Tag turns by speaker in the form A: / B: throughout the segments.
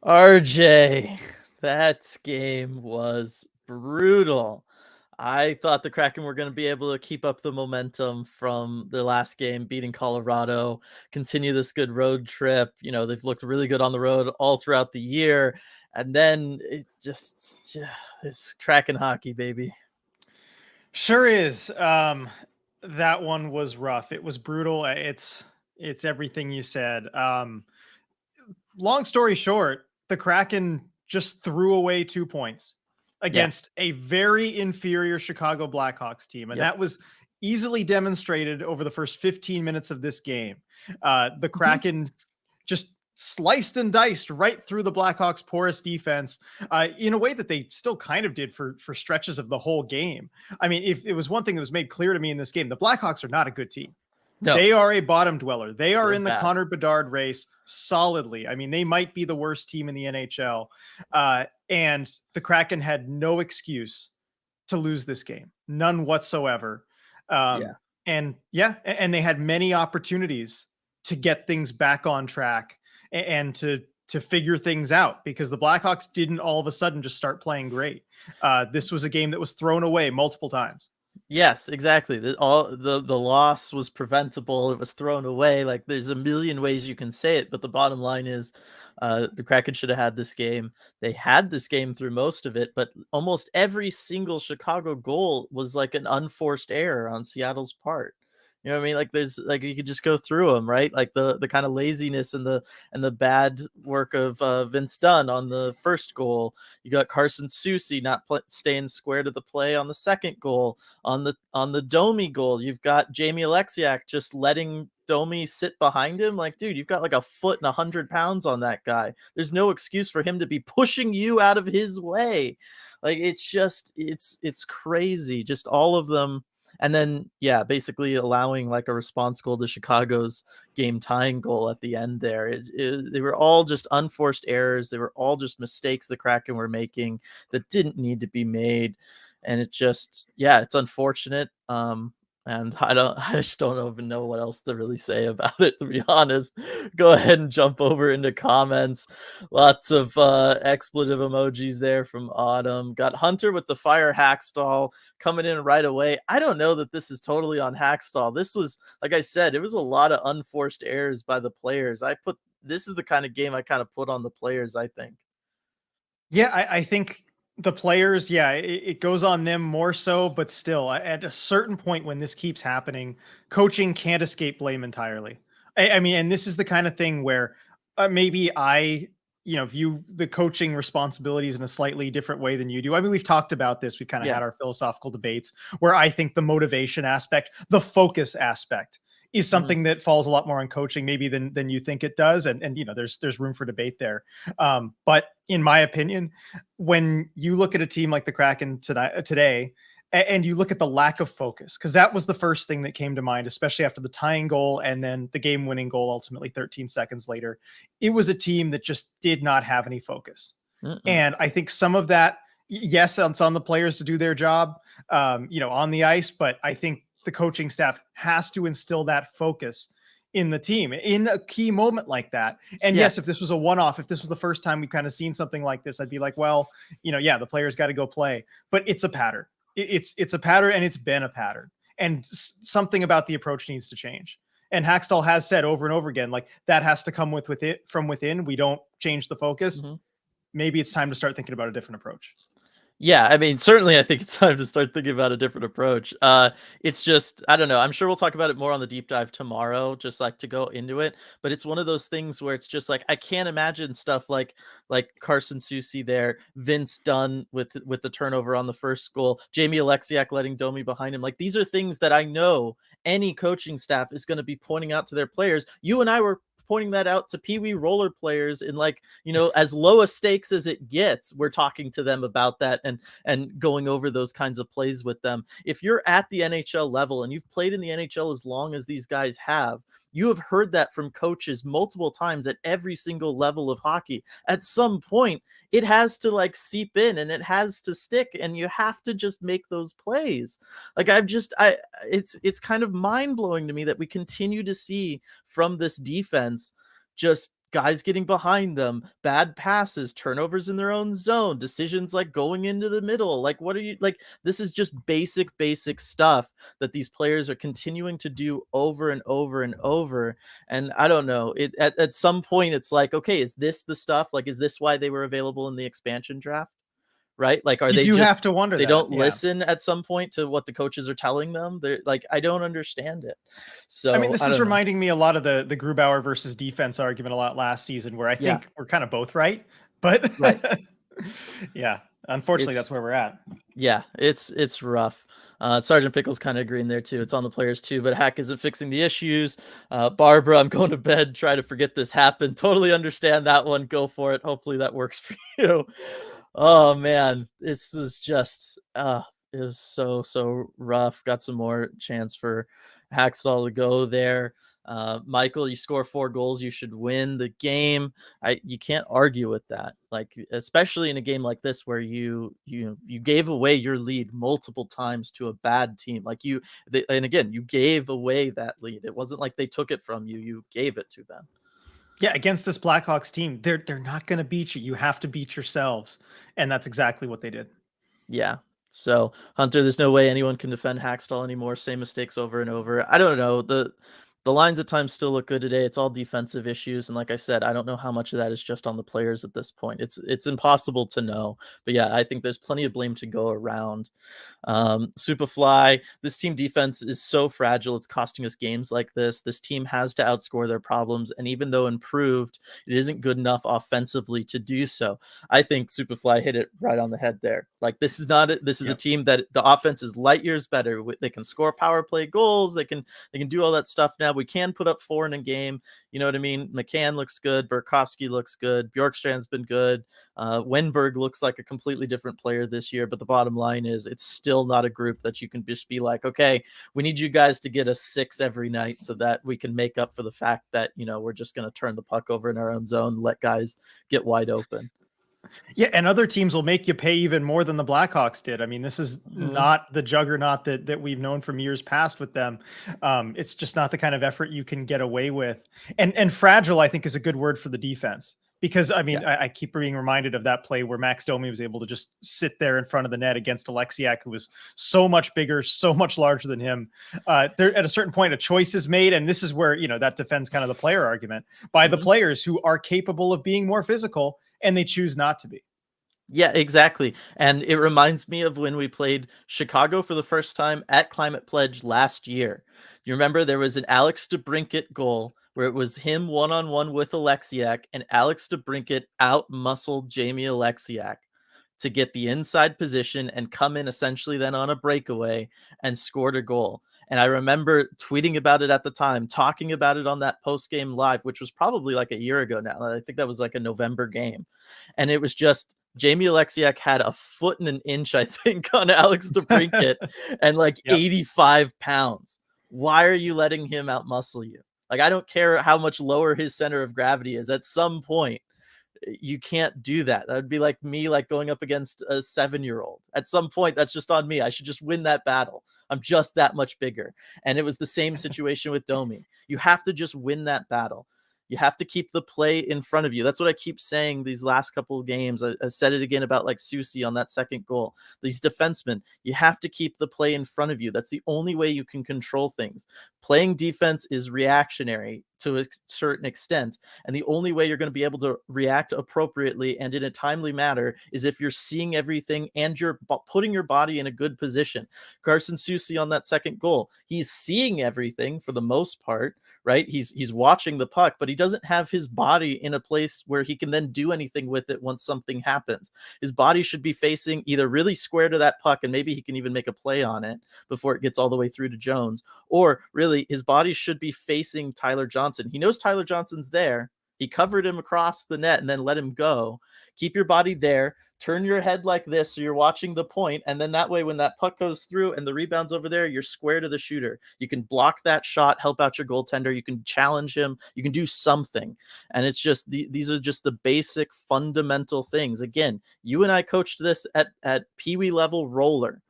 A: RJ, that game was brutal. I thought the Kraken were going to be able to keep up the momentum from their last game, beating Colorado, continue this good road trip. You know, they've looked really good on the road all throughout the year. And then it just, it's Kraken hockey, baby.
B: Sure is. That one was rough. It was brutal. It's everything you said. Long story short, the Kraken just threw away 2 points
A: Yeah.
B: against a very inferior Chicago Blackhawks team, and
A: Yep.
B: that was easily demonstrated over the first 15 minutes of this game. The
A: Mhm.
B: Kraken just sliced and diced right through the Blackhawks' porous defense in a way that they still kind of did for stretches of the whole game. I mean, if it was one thing that was made clear to me in this game, the Blackhawks are not a good team.
A: No,
B: They are a bottom dweller. They are
A: they're
B: in the
A: bad.
B: Connor Bedard race solidly. I mean, they might be the worst team in the NHL. And the Kraken had no excuse to lose this game, none whatsoever.
A: Yeah.
B: And yeah, and they had many opportunities to get things back on track and to figure things out because the Blackhawks didn't all of a sudden just start playing great. This was a game that was thrown away multiple times.
A: Yes, exactly. The loss was preventable. It was thrown away. Like there's a million ways you can say it, but the bottom line is, the Kraken should have had this game. They had this game through most of it, but almost every single Chicago goal was like an unforced error on Seattle's part. You know what I mean? Like there's like you could just go through them, right? Like the kind of laziness and the bad work of Vince Dunn on the first goal. You got Carson Soucy not staying square to the play on the second goal. On the Domi goal, you've got Jamie Alexiak just letting Domi sit behind him. Like, dude, you've got like a foot and 100 pounds on that guy. There's no excuse for him to be pushing you out of his way. Like, it's just it's crazy. Just all of them. And then, yeah, basically allowing like a response goal to Chicago's game tying goal at the end there. They were all just unforced errors. They were all just mistakes the Kraken were making that didn't need to be made. And it just, yeah, it's unfortunate. And I just don't even know what else to really say about it, to be honest. Go ahead and jump over into comments. Lots of expletive emojis there from Autumn. Got Hunter with the fire Hackstall coming in right away. I don't know that this is totally on Hackstall. This was, like I said, it was a lot of unforced errors by the players. This is the kind of game I kind of put on the players, I think.
B: Yeah, I think the players, yeah, it goes on them more so, but still, at a certain point when this keeps happening, coaching can't escape blame entirely. I mean, and this is the kind of thing where maybe I, view the coaching responsibilities in a slightly different way than you do. I mean, we've talked about this. We've kind of
A: Yeah.
B: had our philosophical debates where I think the motivation aspect, the focus aspect, is
A: Mhm.
B: something that falls a lot more on coaching maybe than you think it does, and there's room for debate there. But in my opinion, when you look at a team like the Kraken today, and you look at the lack of focus, because that was the first thing that came to mind, especially after the tying goal and then the game-winning goal ultimately 13 seconds later. It was a team that just did not have any focus.
A: Mm-mm.
B: And I think some of that, yes, it's on the players to do their job, on the ice, but I think the coaching staff has to instill that focus in the team in a key moment like that. And
A: Yeah.
B: yes, if this was a one-off, if this was the first time we've kind of seen something like this, I'd be like, well, yeah, the players got to go play, but it's a pattern. It's a pattern, and it's been a pattern, and something about the approach needs to change. And Hackstall has said over and over again, like that has to come with it from within. We don't change the focus.
A: Mm-hmm.
B: Maybe it's time to start thinking about a different approach.
A: Yeah, I mean, certainly I think it's time to start thinking about a different approach. It's just, I don't know. I'm sure we'll talk about it more on the deep dive tomorrow, just like to go into it. But it's one of those things where it's just like I can't imagine stuff like Carson Soucy there, Vince Dunn with the turnover on the first goal, Jamie Alexiak letting Domi behind him. Like these are things that I know any coaching staff is going to be pointing out to their players. You and I were pointing that out to Pee Wee roller players in like, as low a stakes as it gets. We're talking to them about that and going over those kinds of plays with them. If you're at the NHL level and you've played in the NHL as long as these guys have, you have heard that from coaches multiple times at every single level of hockey. At some point, it has to like seep in and it has to stick, and you have to just make those plays. Like it's kind of mind blowing to me that we continue to see from this defense just guys getting behind them, bad passes, turnovers in their own zone, decisions like going into the middle. Like, what are you like? This is just basic stuff that these players are continuing to do over and over and over. And I don't know. At some point, it's like, okay, is this the stuff? Like, is this why they were available in the expansion draft? Right? Like, are
B: You
A: they
B: do have
A: just
B: to wonder
A: they
B: that.
A: don't
B: Yeah.
A: listen at some point to what the coaches are telling them? They're like, I don't understand it.
B: I mean,
A: So
B: this
A: I
B: is
A: don't know.
B: reminding me a lot of the Grubauer versus defense argument a lot last season, where I
A: Yeah,
B: think we're kind of both right, but
A: right.
B: yeah, unfortunately, that's
A: It's
B: where we're at.
A: Yeah, it's rough. Sergeant Pickle's kind of agreeing there too. It's on the players too, but Hack isn't fixing the issues. Barbara, I'm going to bed. Try to forget this happened. Totally understand that one. Go for it. Hopefully that works for you. Oh man, this is just it was so rough. Got some more chance for Hackstall to go there. Michael, you score 4 goals, you should win the game. You can't argue with that. Like, especially in a game like this where you gave away your lead multiple times to a bad team. Like and again, you gave away that lead. It wasn't like they took it from you. You gave it to them.
B: Yeah, against this Blackhawks team, they're not going to beat you. You have to beat yourselves, and that's exactly what they did.
A: Yeah. So Hunter, there's no way anyone can defend Hackstall anymore. Same mistakes over and over. I don't know. The lines at times still look good today. It's all defensive issues, and like I said, I don't know how much of that is just on the players at this point. It's impossible to know. But yeah, I think there's plenty of blame to go around. Superfly, this team defense is so fragile. It's costing us games like this. This team has to outscore their problems. And even though improved, it isn't good enough offensively to do so. I think Superfly hit it right on the head there. Like, this is not, this is a team that the offense is light years better. They can score power play goals. They can do all that stuff now. We can put up 4 in a game. You know what I mean? McCann looks good. Burakovsky looks good. Bjorkstrand's been good. Wenberg looks like a completely different player this year, but the bottom line is it's still not a group that you can just be like, okay, we need you guys to get us 6 every night so that we can make up for the fact that, we're just going to turn the puck over in our own zone, let guys get wide open.
B: Yeah, and other teams will make you pay even more than the Blackhawks did. I mean, this is not the juggernaut that we've known from years past with them. It's just not the kind of effort you can get away with. And fragile, I think, is a good word for the defense. Because, I mean, I keep being reminded of that play where Max Domi was able to just sit there in front of the net against Alexiak, who was so much bigger, so much larger than him. There, at a certain point, a choice is made, and this is where, that defends kind of the player argument by the players who are capable of being more physical, and they choose not to be.
A: Yeah, exactly. And it reminds me of when we played Chicago for the first time at Climate Pledge last year. You remember there was an Alex DeBrincat goal where it was him one-on-one with Alexiak, and Alex DeBrincat out-muscled Jamie Alexiak to get the inside position and come in essentially then on a breakaway and scored a goal. And I remember tweeting about it at the time, talking about it on that post-game live, which was probably like a year ago now. I think that was like a November game. And it was just Jamie Alexiak had a foot and an inch, I think, on Alex DeBrincat and like 85 pounds. Why are you letting him outmuscle you? Like, I don't care how much lower his center of gravity is. At some point, you can't do that. That would be like me like going up against a 7-year-old. At some point, that's just on me. I should just win that battle. I'm just that much bigger. And it was the same situation with Domi. You have to just win that battle. You have to keep the play in front of you. That's what I keep saying these last couple of games. I said it again about like Susie on that second goal. These defensemen, you have to keep the play in front of you. That's the only way you can control things. Playing defense is reactionary to a certain extent. And the only way you're going to be able to react appropriately and in a timely manner is if you're seeing everything and you're putting your body in a good position. Carson Susie on that second goal, he's seeing everything for the most part, right? He's watching the puck, but he doesn't have his body in a place where he can then do anything with it once something happens. His body should be facing either really square to that puck, and maybe he can even make a play on it before it gets all the way through to Jones, or really his body should be facing Tyler Johnson. He knows Tyler Johnson's there. He covered him across the net and then let him go. Keep your body there. Turn your head like this so you're watching the point, and then that way when that puck goes through and the rebound's over there, you're square to the shooter. You can block that shot, help out your goaltender. You can challenge him. You can do something. And it's just these are just the basic fundamental things. Again, you and I coached this at Pee Wee level roller.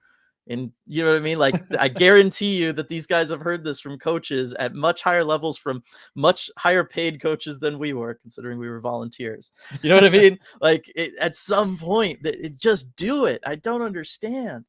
A: And you know what I mean? Like, I guarantee you that these guys have heard this from coaches at much higher levels from much higher paid coaches than we were, considering we were volunteers. You know what I mean? Like, at some point, just do it. I don't understand.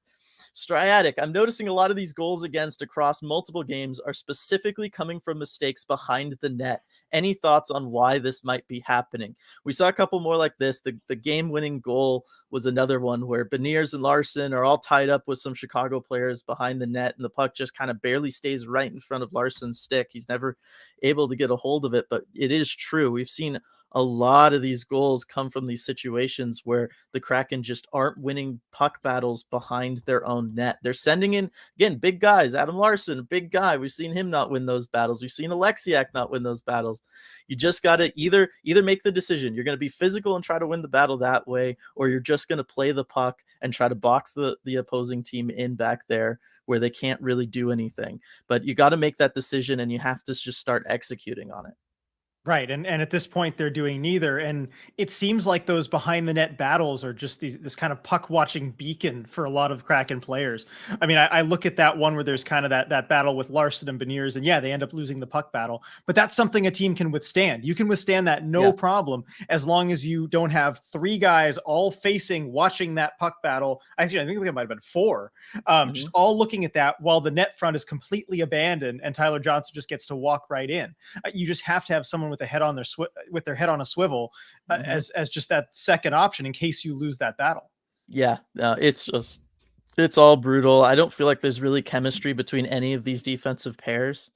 A: Striatic, I'm noticing a lot of these goals against across multiple games are specifically coming from mistakes behind the net. Any thoughts on why this might be happening? We saw a couple more like this. The game-winning goal was another one where Beniers and Larson are all tied up with some Chicago players behind the net, and the puck just kind of barely stays right in front of Larson's stick. He's never able to get a hold of it, but it is true. We've seen a lot of these goals come from these situations where the Kraken just aren't winning puck battles behind their own net. They're sending in, again, big guys. Adam Larson, a big guy. We've seen him not win those battles. We've seen Alexiak not win those battles. You just got to either make the decision. You're going to be physical and try to win the battle that way, or you're just going to play the puck and try to box the opposing team in back there where they can't really do anything. But you got to make that decision, and you have to just start executing on it.
B: Right. And at this point, they're doing neither. And it seems like those behind the net battles are just this kind of puck watching beacon for a lot of Kraken players. I mean, I look at that one where there's kind of that battle with Larson and Beniers, and yeah, they end up losing the puck battle. But that's something a team can withstand. You can withstand that no problem, as long as you don't have three guys all facing, watching that puck battle. Actually, I think it might have been four, just all looking at that while the net front is completely abandoned and Tyler Johnson just gets to walk right in. You just have to have someone with their head on a swivel as just that second option in case you lose that battle.
A: Yeah, it's all brutal. I don't feel like there's really chemistry between any of these defensive pairs,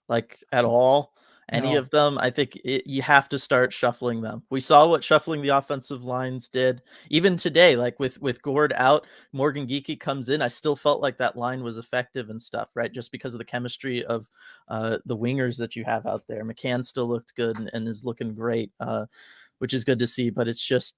A: like at all. Any of them. I think you have to start shuffling them. We saw what shuffling the offensive lines did even today, like with Gord out, Morgan Geekie comes in. I still felt like that line was effective and stuff, right? Just because of the chemistry of the wingers that you have out there. McCann still looked good and is looking great, which is good to see. But it's just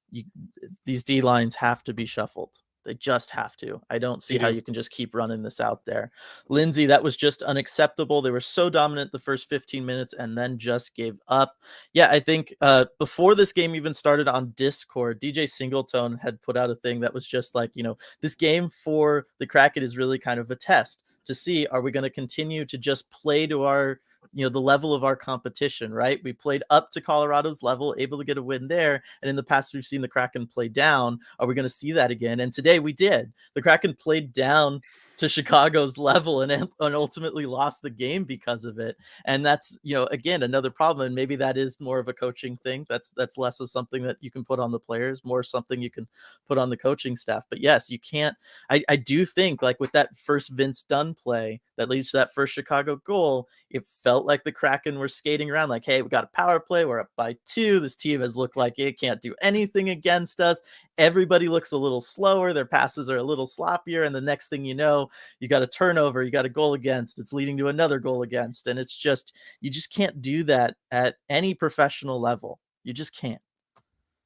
A: these D lines have to be shuffled. They just have to. I don't see how you can just keep running this out there. Lindsay, that was just unacceptable. They were so dominant the first 15 minutes and then just gave up. Yeah, I think before this game even started on Discord, DJ Singleton had put out a thing that was just like, this game for the Kraken is really kind of a test to see, are we going to continue to just play to our the level of our competition, right? We played up to Colorado's level, able to get a win there. And in the past, we've seen the Kraken play down. Are we going to see that again? And today we did. The Kraken played down to Chicago's level and ultimately lost the game because of it. And that's, again, another problem. And maybe that is more of a coaching thing. That's less of something that you can put on the players, more something you can put on the coaching staff. But yes, you can't. I do think, like with that first Vince Dunn play that leads to that first Chicago goal, it felt like the Kraken were skating around like, hey, we got a power play. We're up by 2. This team has looked like it can't do anything against us. Everybody looks a little slower. Their passes are a little sloppier. And the next thing you know, you got a turnover, you got a goal against. It's leading to another goal against. And it's just, you just can't do that at any professional level. You just can't.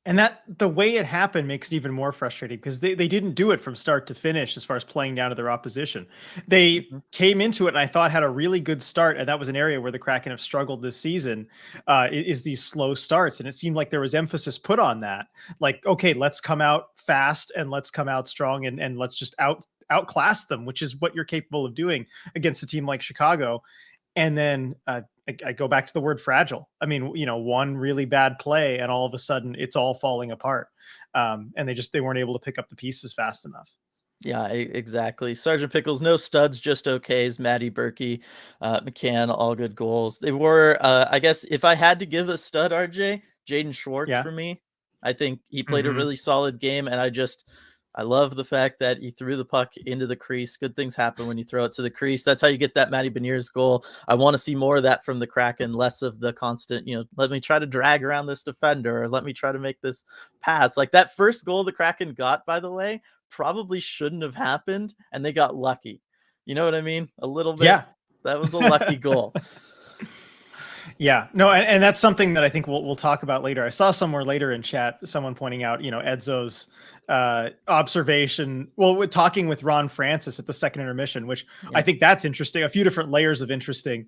B: And that the way it happened makes it even more frustrating because they didn't do it from start to finish as far as playing down to their opposition. They came into it and I thought had a really good start. And that was an area where the Kraken have struggled this season is these slow starts. And it seemed like there was emphasis put on that. Like, okay, let's come out fast and let's come out strong and let's just outclass them, which is what you're capable of doing against a team like Chicago. And then I go back to the word fragile. I mean, one really bad play and all of a sudden it's all falling apart. And they weren't able to pick up the pieces fast enough.
A: Yeah, exactly. Sergeant Pickles, no studs, just okays. Maddie Berkey, McCann, all good goals. They were, I guess, if I had to give a stud, RJ, Jaden Schwartz for me. I think he played a really solid game, and I love the fact that he threw the puck into the crease. Good things happen when you throw it to the crease. That's how you get that Matty Beniers goal. I want to see more of that from the Kraken, less of the constant, let me try to drag around this defender or let me try to make this pass. Like that first goal the Kraken got, by the way, probably shouldn't have happened, and they got lucky. You know what I mean? A little bit.
B: Yeah.
A: That was a lucky goal.
B: Yeah, no, and that's something that I think we'll talk about later. I saw somewhere later in chat someone pointing out, Edzo's observation. Well, we're talking with Ron Francis at the second intermission, which I think that's interesting. A few different layers of interesting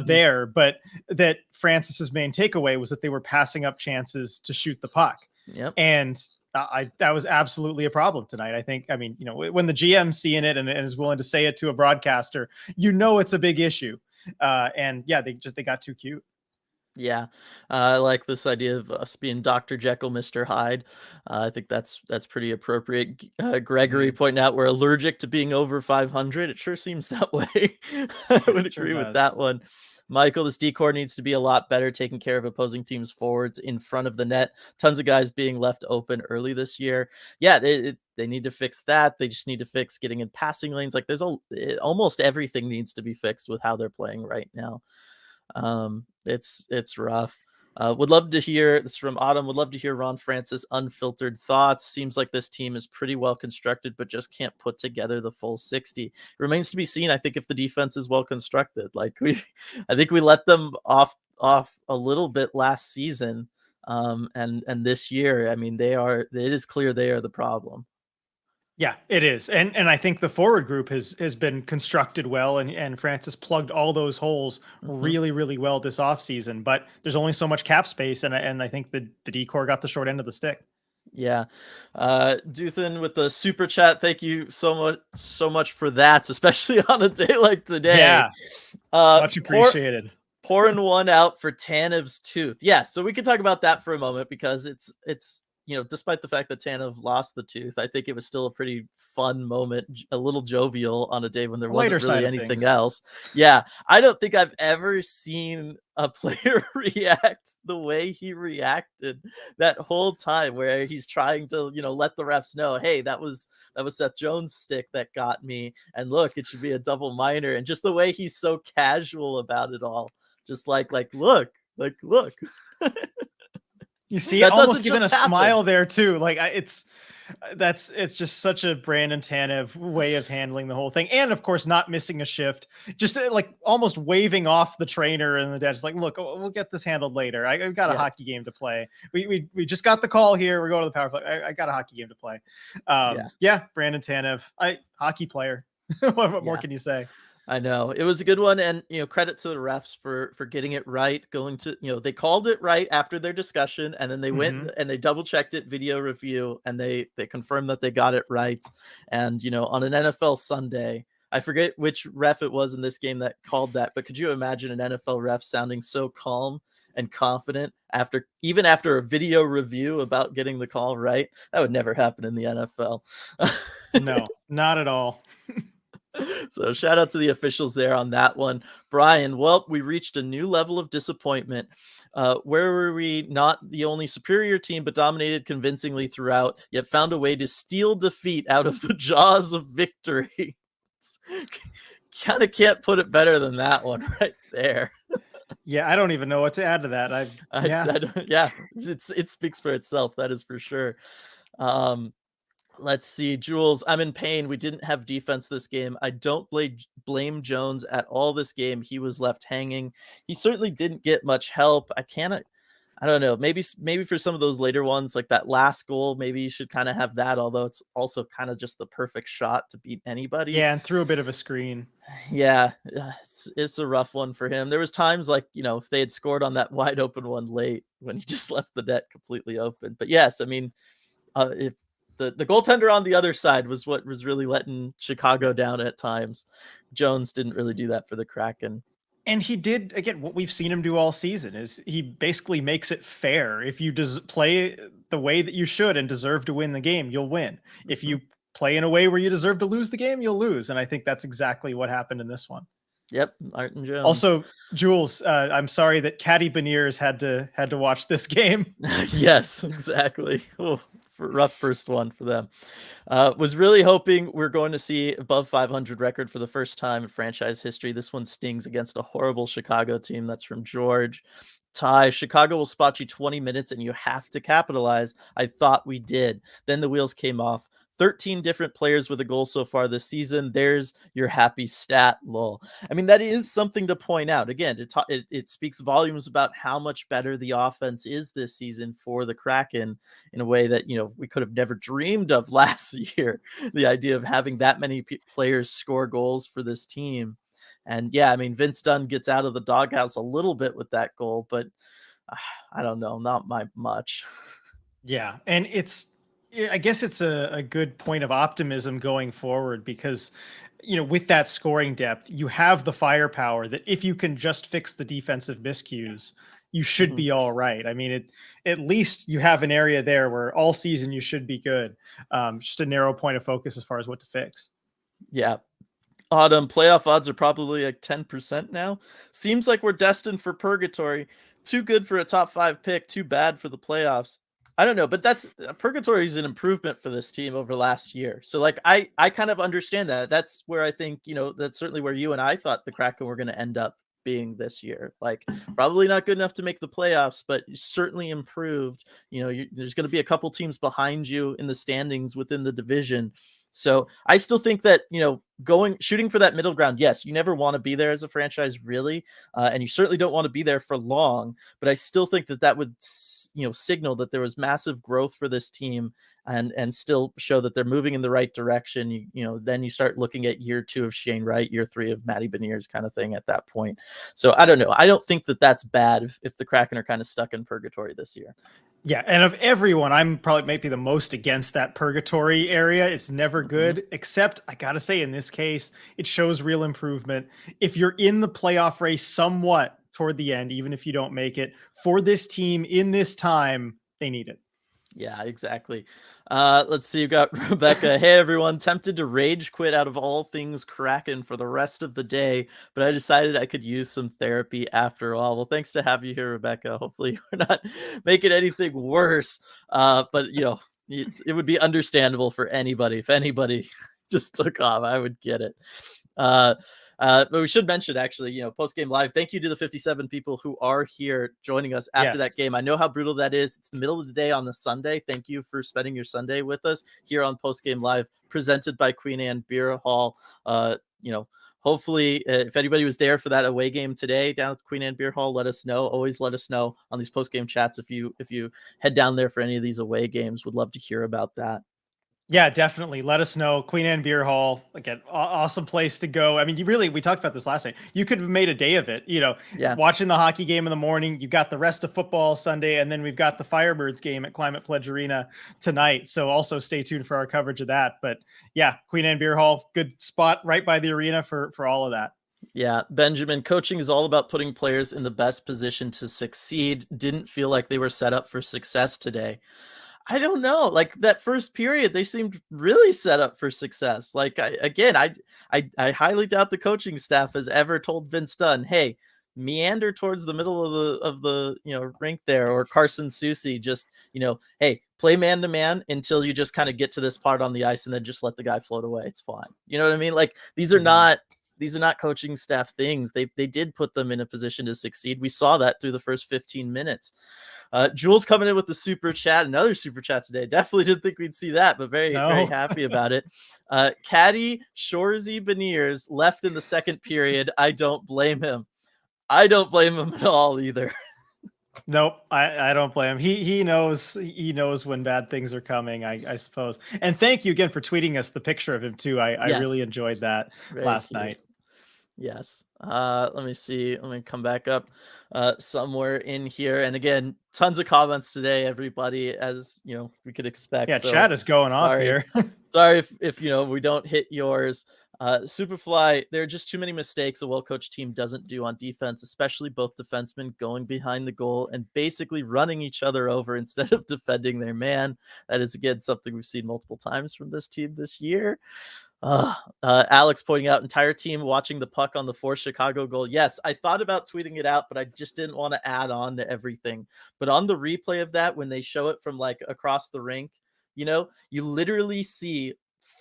B: there, but that Francis's main takeaway was that they were passing up chances to shoot the puck.
A: Yep.
B: And that was absolutely a problem tonight. I think, I mean, when the GM's seeing it and is willing to say it to a broadcaster, it's a big issue. And yeah, they got too cute.
A: Yeah, I like this idea of us being Dr. Jekyll, Mr. Hyde. I think that's pretty appropriate. Gregory pointing out we're allergic to being over 500. It sure seems that way. I would
B: Sure
A: agree with
B: does.
A: that one. Michael, this decor needs to be a lot better taking care of opposing teams' forwards in front of the net. Tons of guys being left open early this year. Yeah, they need to fix that. They just need to fix getting in passing lanes. Like almost everything needs to be fixed with how they're playing right now. It's rough. Would love to hear this from Autumn. Would love to hear Ron Francis' unfiltered thoughts. Seems like this team is pretty well constructed, but just can't put together the full 60. It remains to be seen. I think if the defense is well constructed, I think we let them off a little bit last season. And this year, I mean, it is clear they are the problem.
B: Yeah, it is. And I think the forward group has been constructed well, and Francis plugged all those holes really, really well this offseason. But there's only so much cap space, and I think the decor got the short end of the stick.
A: Yeah. Duthan with the super chat. Thank you so much for that, especially on a day like today.
B: Yeah. Much appreciated.
A: Pouring one out for Tanev's tooth. Yeah, so we can talk about that for a moment because it's despite the fact that Tanev lost the tooth, I think it was still a pretty fun moment, a little jovial on a day when there wasn't really anything else. Yeah, I don't think I've ever seen a player react the way he reacted that whole time, where he's trying to, let the refs know, hey, that was Seth Jones' stick that got me, and look, it should be a double minor, and just the way he's so casual about it all, just look.
B: You see, almost giving a smile there too. Like it's just such a Brandon Tanev way of handling the whole thing. And of course, not missing a shift, just like almost waving off the trainer and the dad's like, look, we'll get this handled later. I've got a hockey game to play. We just got the call here. We're going to the power play. I got a hockey game to play. Yeah, Brandon Tanev, hockey player. What more can you say?
A: I know it was a good one, and credit to the refs for getting it right. Going to they called it right after their discussion, and then they went and they double checked it, video review, and they confirmed that they got it right. And on an NFL Sunday, I forget which ref it was in this game that called that, but could you imagine an NFL ref sounding so calm and confident even after a video review about getting the call right? That would never happen in the NFL.
B: No, not at all.
A: So shout out to the officials there on that one. Brian, well, we reached a new level of disappointment. Where were we not the only superior team, but dominated convincingly throughout, yet found a way to steal defeat out of the jaws of victory? Kind of can't put it better than that one right there.
B: Yeah, I don't even know what to add to that.
A: It speaks for itself. That is for sure. Let's see, Jules, I'm in pain. We didn't have defense this game. I don't blame Jones at all this game. He was left hanging. He certainly didn't get much help. I don't know. Maybe for some of those later ones, like that last goal, maybe you should kind of have that, although it's also kind of just the perfect shot to beat anybody.
B: Yeah, and threw a bit of a screen.
A: Yeah, it's a rough one for him. There was times like, if they had scored on that wide open one late when he just left the net completely open. But yes, I mean, if the goaltender on the other side was what was really letting Chicago down at times. Jones didn't really do that for the Kraken.
B: And he did, again, what we've seen him do all season is he basically makes it fair. If you play the way that you should and deserve to win the game, you'll win. If you play in a way where you deserve to lose the game, you'll lose. And I think that's exactly what happened in this one.
A: Yep, Martin Jones.
B: Also, Jules, I'm sorry that Caddy Beniers had to watch this game.
A: Yes, exactly. Rough first one for them. Was really hoping we're going to see above 500 record for the first time in franchise history. This one stings against a horrible Chicago team. That's from George. Ty, Chicago will spot you 20 minutes and you have to capitalize. I thought we did. Then the wheels came off. 13 different players with a goal so far this season. There's your happy stat, lol. I mean, that is something to point out. Again, it speaks volumes about how much better the offense is this season for the Kraken in a way that, we could have never dreamed of last year. The idea of having that many players score goals for this team. And yeah, I mean, Vince Dunn gets out of the doghouse a little bit with that goal, but I don't know, not much.
B: Yeah. And it's Yeah, I guess it's a good point of optimism going forward because, with that scoring depth, you have the firepower that if you can just fix the defensive miscues, you should
A: Mhm.
B: be all right. I mean, at least you have an area there where all season you should be good. Just a narrow point of focus as far as what to fix.
A: Yeah. Autumn playoff odds are probably like 10% now. Seems like we're destined for purgatory. Too good for a top 5 pick, too bad for the playoffs. I don't know, but that's purgatory is an improvement for this team over last year. So like I kind of understand that. That's where I think, that's certainly where you and I thought the Kraken were going to end up being this year. Like probably not good enough to make the playoffs, but certainly improved. There's going to be a couple teams behind you in the standings within the division. So I still think that, shooting for that middle ground, yes, you never want to be there as a franchise, really. And you certainly don't want to be there for long. But I still think that would, signal that there was massive growth for this team and still show that they're moving in the right direction. Then you start looking at year 2 of Shane Wright, year 3 of Matty Beniers kind of thing at that point. So I don't know. I don't think that that's bad if the Kraken are kind of stuck in purgatory this year.
B: Yeah, and of everyone, I'm probably maybe the most against that purgatory area. It's never
A: Mhm.
B: good, except I gotta say, in this case, it shows real improvement. If you're in the playoff race somewhat toward the end, even if you don't make it, for this team in this time, they need it.
A: Yeah, exactly. Let's see. We've got Rebecca. Hey, everyone. Tempted to rage quit out of all things Kraken for the rest of the day, but I decided I could use some therapy after all. Well, thanks to have you here, Rebecca. Hopefully, we're not making anything worse. But, it would be understandable for anybody. If anybody just took off, I would get it. Uh, but we should mention actually, post game live. Thank you to the 57 people who are here joining us after
B: Yes.
A: that game. I know how brutal that is. It's the middle of the day on the Sunday. Thank you for spending your Sunday with us here on post game live, presented by Queen Anne Beer Hall. Hopefully, if anybody was there for that away game today down at the Queen Anne Beer Hall, let us know. Always let us know on these post game chats if you head down there for any of these away games. Would love to hear about that.
B: Yeah, definitely. Let us know. Queen Anne Beer Hall, again, awesome place to go. I mean, we talked about this last night. You could have made a day of it,
A: Yeah.
B: watching the hockey game in the morning. You've got the rest of football Sunday, and then we've got the Firebirds game at Climate Pledge Arena tonight. So also stay tuned for our coverage of that. But yeah, Queen Anne Beer Hall, good spot right by the arena for all of that.
A: Yeah, Benjamin, coaching is all about putting players in the best position to succeed. Didn't feel like they were set up for success today. I don't know. Like that first period, they seemed really set up for success. Like I highly doubt the coaching staff has ever told Vince Dunn, "Hey, meander towards the middle of the rink there," or Carson Soucy, just hey, play man to man until you just kind of get to this part on the ice, and then just let the guy float away. It's fine. You know what I mean? Like these are not coaching staff things. They did put them in a position to succeed. We saw that through the first 15 minutes. Jules coming in with the super chat, another super chat today. Definitely didn't think we'd see that, but very, very
B: No.
A: happy about it. Caddy Shorzy Beniers left in the second period. I don't blame him. I don't blame him at all either.
B: Nope, I don't blame him. He knows when bad things are coming, I suppose. And thank you again for tweeting us the picture of him too. I really
A: Yes,
B: enjoyed that
A: very
B: last
A: cute.
B: night.
A: Yes. Let me see. Let me come back up somewhere in here. And again, tons of comments today, everybody, as we could expect.
B: Yeah,
A: So
B: chat is going off
A: sorry.
B: here.
A: Sorry if we don't hit yours. Superfly, there are just too many mistakes a well-coached team doesn't do on defense, especially both defensemen going behind the goal and basically running each other over instead of defending their man. That is, again, something we've seen multiple times from this team this year. Alex pointing out entire team watching the puck on the forced Chicago goal. Yes, I thought about tweeting it out, but I just didn't want to add on to everything. But on the replay of that, when they show it from like across the rink, you literally see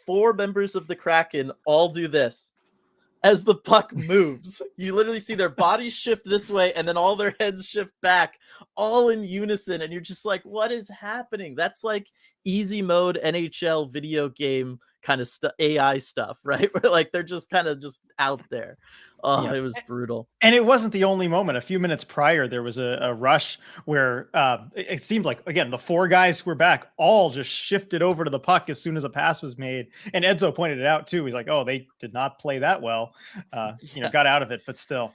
A: 4 members of the Kraken all do this as the puck moves. You literally see their bodies shift this way and then all their heads shift back, all in unison. And you're just like, what is happening? That's like easy mode NHL video game kind of AI stuff, right? Where like they're just kind of just out there. Oh,
B: Yeah.
A: it was brutal.
B: And it wasn't the only moment. A few minutes prior, there was a rush where it seemed like, again, the 4 guys who were back all just shifted over to the puck as soon as a pass was made. And Edzo pointed it out too. He's like, oh, they did not play that well.
A: Yeah.
B: Got out of it, but still.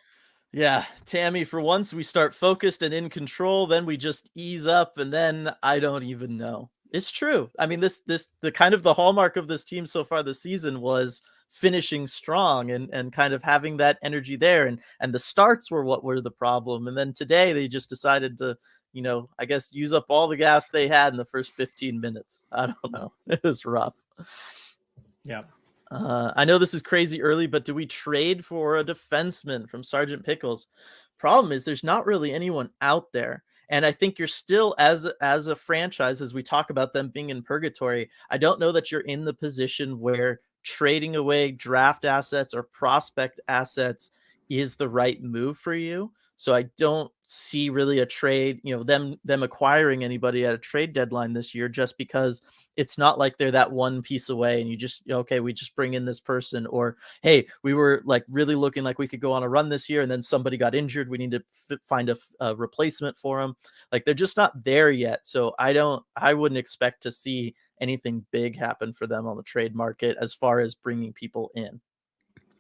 A: Yeah, Tammy, for once we start focused and in control, then we just ease up, and then I don't even know. It's true. I mean, the kind of the hallmark of this team so far this season was finishing strong and kind of having that energy there, and the starts were what were the problem. And then today they just decided to, I guess use up all the gas they had in the first 15 minutes. I don't know. It was rough.
B: Yeah.
A: I know this is crazy early, but do we trade for a defenseman from Sergeant Pickles? Problem is there's not really anyone out there. And I think you're still as a franchise, as we talk about them being in purgatory, I don't know that you're in the position where trading away draft assets or prospect assets is the right move for you. So I don't see really a trade, them acquiring anybody at a trade deadline this year, just because it's not like they're that one piece away and you just, okay, we just bring in this person, or, hey, we were like really looking like we could go on a run this year and then somebody got injured. We need to find a replacement for them. Like they're just not there yet. So I wouldn't expect to see anything big happen for them on the trade market as far as bringing people in.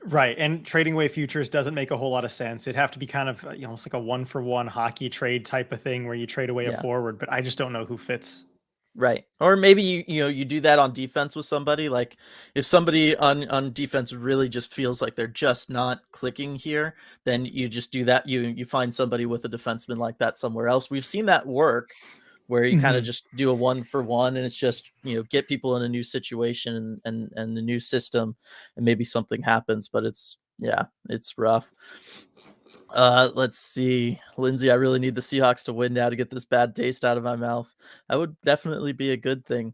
B: Right. And trading away futures doesn't make a whole lot of sense. It'd have to be kind of, it's like a 1-for-1 hockey trade type of thing where you trade away a
A: Yeah.
B: forward, but I just don't know who fits.
A: Right. Or maybe you do that on defense with somebody. Like if somebody on defense really just feels like they're just not clicking here, then you just do that. You find somebody with a defenseman like that somewhere else. We've seen that work where you kind of
B: Mhm.
A: just do a 1-for-1 and it's just, get people in a new situation and a new system and maybe something happens, but it's rough. Let's see. Lindsay, I really need the Seahawks to win now to get this bad taste out of my mouth. That would definitely be a good thing.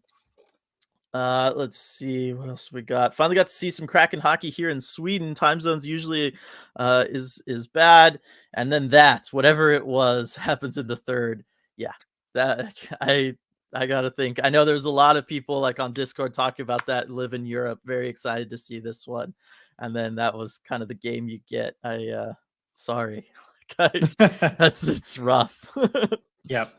A: Let's see what else we got. Finally got to see some Kraken hockey here in Sweden. Time zones usually is bad, and then that whatever it was happens in the third. Yeah, that I gotta think. I know there's a lot of people like on Discord talking about that, live in Europe, very excited to see this one, and then that was kind of the game you get. Sorry, it's rough.
B: Yep,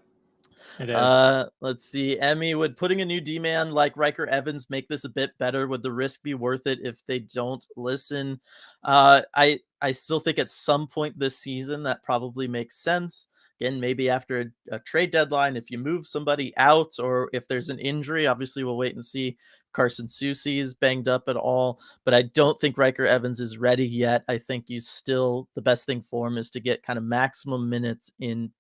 B: it is.
A: Let's see. Emmy, would putting a new D-man like Riker Evans make this a bit better? Would the risk be worth it if they don't listen? I still think at some point this season that probably makes sense. Again, maybe after a trade deadline, if you move somebody out or if there's an injury, obviously we'll wait and see. Carson Soucy is banged up at all, but I don't think Riker Evans is ready yet. I think the best thing for him is to get kind of maximum minutes in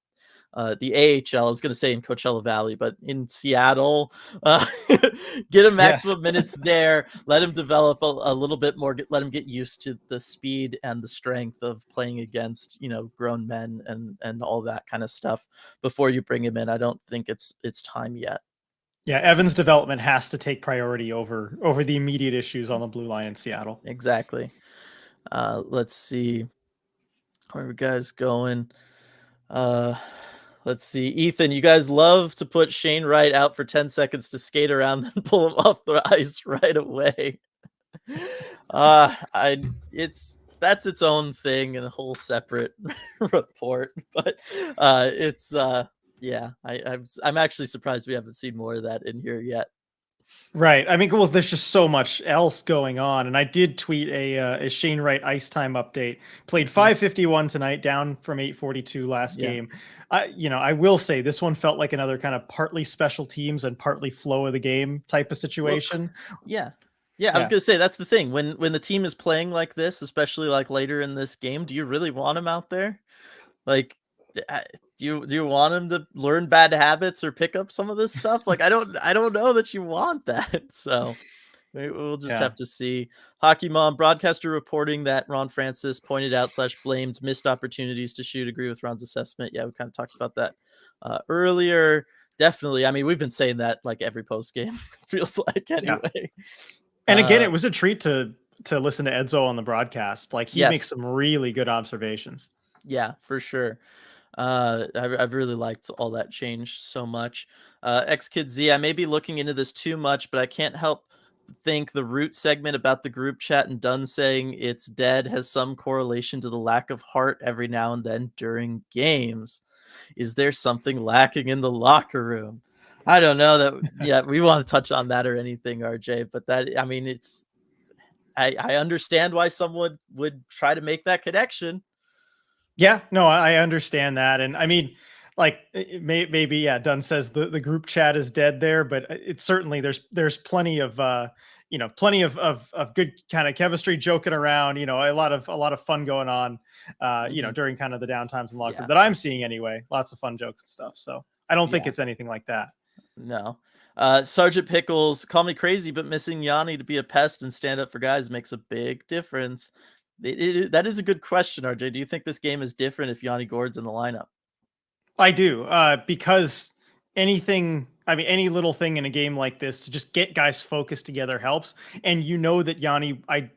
A: the AHL. I was going to say in Coachella Valley, but in Seattle, get him
B: Yes.
A: maximum minutes there. Let him develop a little bit more. Let him get used to the speed and the strength of playing against grown men and all that kind of stuff before you bring him in. I don't think it's time yet.
B: Yeah, Evans' development has to take priority over the immediate issues on the blue line in Seattle.
A: Exactly. Let's see where are you guys going. Let's see. Ethan, you guys love to put Shane Wright out for 10 seconds to skate around and pull him off the ice right away. That's its own thing and a whole separate report. But I'm actually surprised we haven't seen more of that in here yet.
B: Right. I mean, well, there's just so much else going on, and I did tweet a Shane Wright ice time update. Played 5:51 tonight, down from 8:42 last
A: Yeah.
B: game. I will say this one felt like another kind of partly special teams and partly flow of the game type of situation.
A: Yeah. I was gonna say that's the thing. When the team is playing like this, especially like later in this game, do you really want him out there? Like, do you want him to learn bad habits or pick up some of this stuff? Like, I don't know that you want that. So we'll just
B: Yeah.
A: have to see. Hockey Mom broadcaster reporting that Ron Francis pointed out / blamed missed opportunities to shoot. Agree with Ron's assessment. Yeah, we kind of talked about that earlier. Definitely. I mean, we've been saying that like every post game feels like anyway.
B: Yeah. And again, it was a treat to listen to Edzo on the broadcast. Like he makes some really good observations.
A: Yeah, for sure. I've really liked all that change so much. X Kid Z, I may be looking into this too much, but I can't help think the root segment about the group chat and Dunn saying it's dead has some correlation to the lack of heart every now and then during games. Is there something lacking in the locker room? I don't know that. Yeah, we want to touch on that or anything, RJ, but I mean, I understand why someone would try to make that connection.
B: Yeah, no, I understand that. And I mean, like maybe yeah, Dunn says the group chat is dead there, but it's certainly there's plenty of plenty of good kind of chemistry joking around, a lot of fun going on during kind of the downtimes in locker room
A: Yeah.
B: that I'm seeing anyway. Lots of fun jokes and stuff. So I don't think
A: Yeah.
B: it's anything like that.
A: No. Sergeant Pickles, call me crazy, but missing Yanni to be a pest and stand up for guys makes a big difference. That is a good question, RJ. Do you think this game is different if Yanni Gord's in the lineup?
B: I do, because any little thing in a game like this to just get guys focused together helps. And that Yanni, I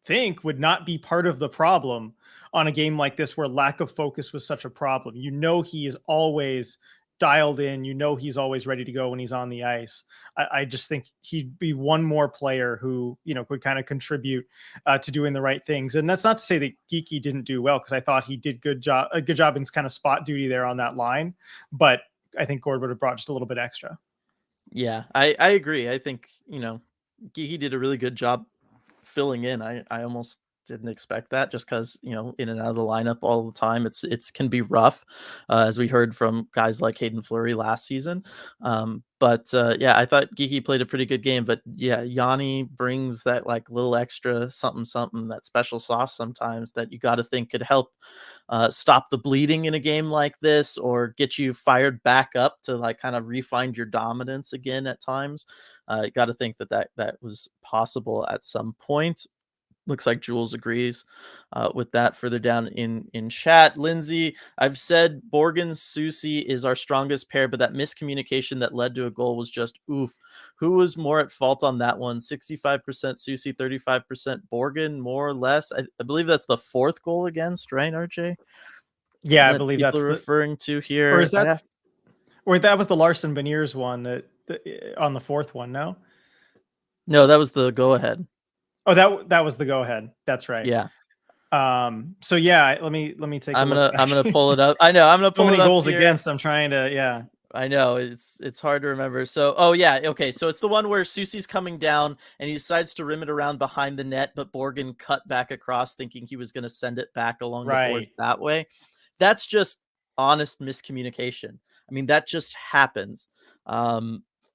B: think, would not be part of the problem on a game like this where lack of focus was such a problem. He is always dialed in. He's always ready to go when he's on the ice. I just think he'd be one more player who could kind of contribute to doing the right things. And that's not to say that Geeky didn't do well, because I thought he did a good job in kind of spot duty there on that line. But I think Gord would have brought just a little bit extra.
A: Yeah, I agree. I think, Geeky did a really good job filling in. I almost didn't expect that, just because, in and out of the lineup all the time, it's can be rough, as we heard from guys like Hayden Fleury last season. But yeah, I thought Geeky played a pretty good game. But yeah, Yanni brings that like little extra something something, that special sauce sometimes that you got to think could help stop the bleeding in a game like this, or get you fired back up to like kind of refine your dominance again at times. You got to think that was possible at some point. Looks like Jules agrees with that further down in chat. Lindsay, I've said Borgen Susi is our strongest pair, but that miscommunication that led to a goal was just oof. Who was more at fault on that one? 65% Susi, 35% Borgen, more or less. I believe that's the fourth goal against, right, RJ?
B: Yeah, I
A: That
B: believe
A: people
B: that's
A: are referring to
B: or
A: here.
B: is that, or that was the Larson Beniers one on the fourth one. No.
A: No, that was the go ahead.
B: Oh, that was the go ahead. That's right.
A: Yeah.
B: So yeah, let me take a look.
A: I'm gonna pull it up. I know, I'm gonna
B: So
A: pull it
B: many
A: up
B: goals
A: here.
B: against. I'm trying to, yeah.
A: I know it's hard to remember. So, oh yeah, okay. So it's the one where Susi's coming down and he decides to rim it around behind the net, but Borgen cut back across, thinking he was going to send it back along the
B: Right.
A: boards that way. That's just honest miscommunication. I mean, that just happens.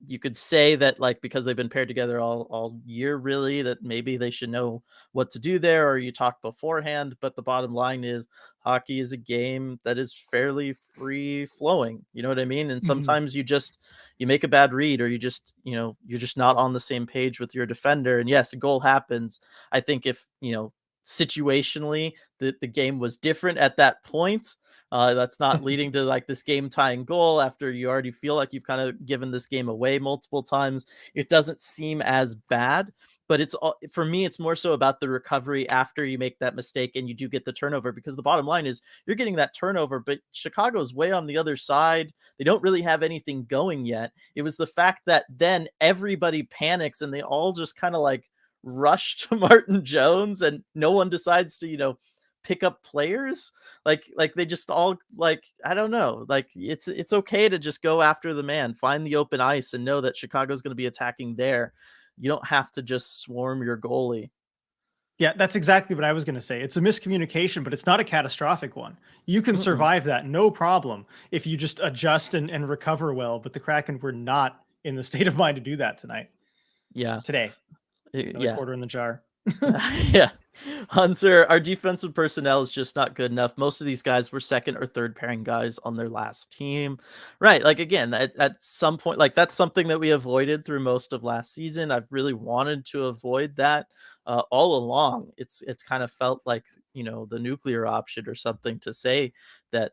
A: You could say that, like, because they've been paired together all year, really, that maybe they should know what to do there, or you talk beforehand. But the bottom line is, hockey is a game that is fairly free flowing. You know what I mean? And
B: Mhm.
A: sometimes you make a bad read, or you're just not on the same page with your defender. And yes, a goal happens. I think if, situationally the game was different at that point, that's not leading to like this game tying goal after you already feel like you've kind of given this game away multiple times. It doesn't seem as bad, but it's all, for me, it's more so about the recovery after you make that mistake and you do get the turnover, because the bottom line is you're getting that turnover, but Chicago's way on the other side. They don't really have anything going yet. It was the fact that then everybody panics and they all just kind of like rush to Martin Jones, and no one decides to, pick up players. Like they just all, like, I don't know, like it's okay to just go after the man, find the open ice, and know that Chicago's going to be attacking there. You don't have to just swarm your goalie.
B: Yeah, that's exactly what I was going to say. It's a miscommunication, but it's not a catastrophic one. You can
A: Mm-mm.
B: survive that, no problem, if you just adjust and recover well. But the Kraken were not in the state of mind to do that
A: Yeah.
B: today. Another
A: Yeah.
B: quarter in the jar.
A: Yeah. Hunter, our defensive personnel is just not good enough. Most of these guys were second or third pairing guys on their last team. Right. Like, again, at some point, like, that's something that we avoided through most of last season. I've really wanted to avoid that all along. It's kind of felt like, the nuclear option or something to say that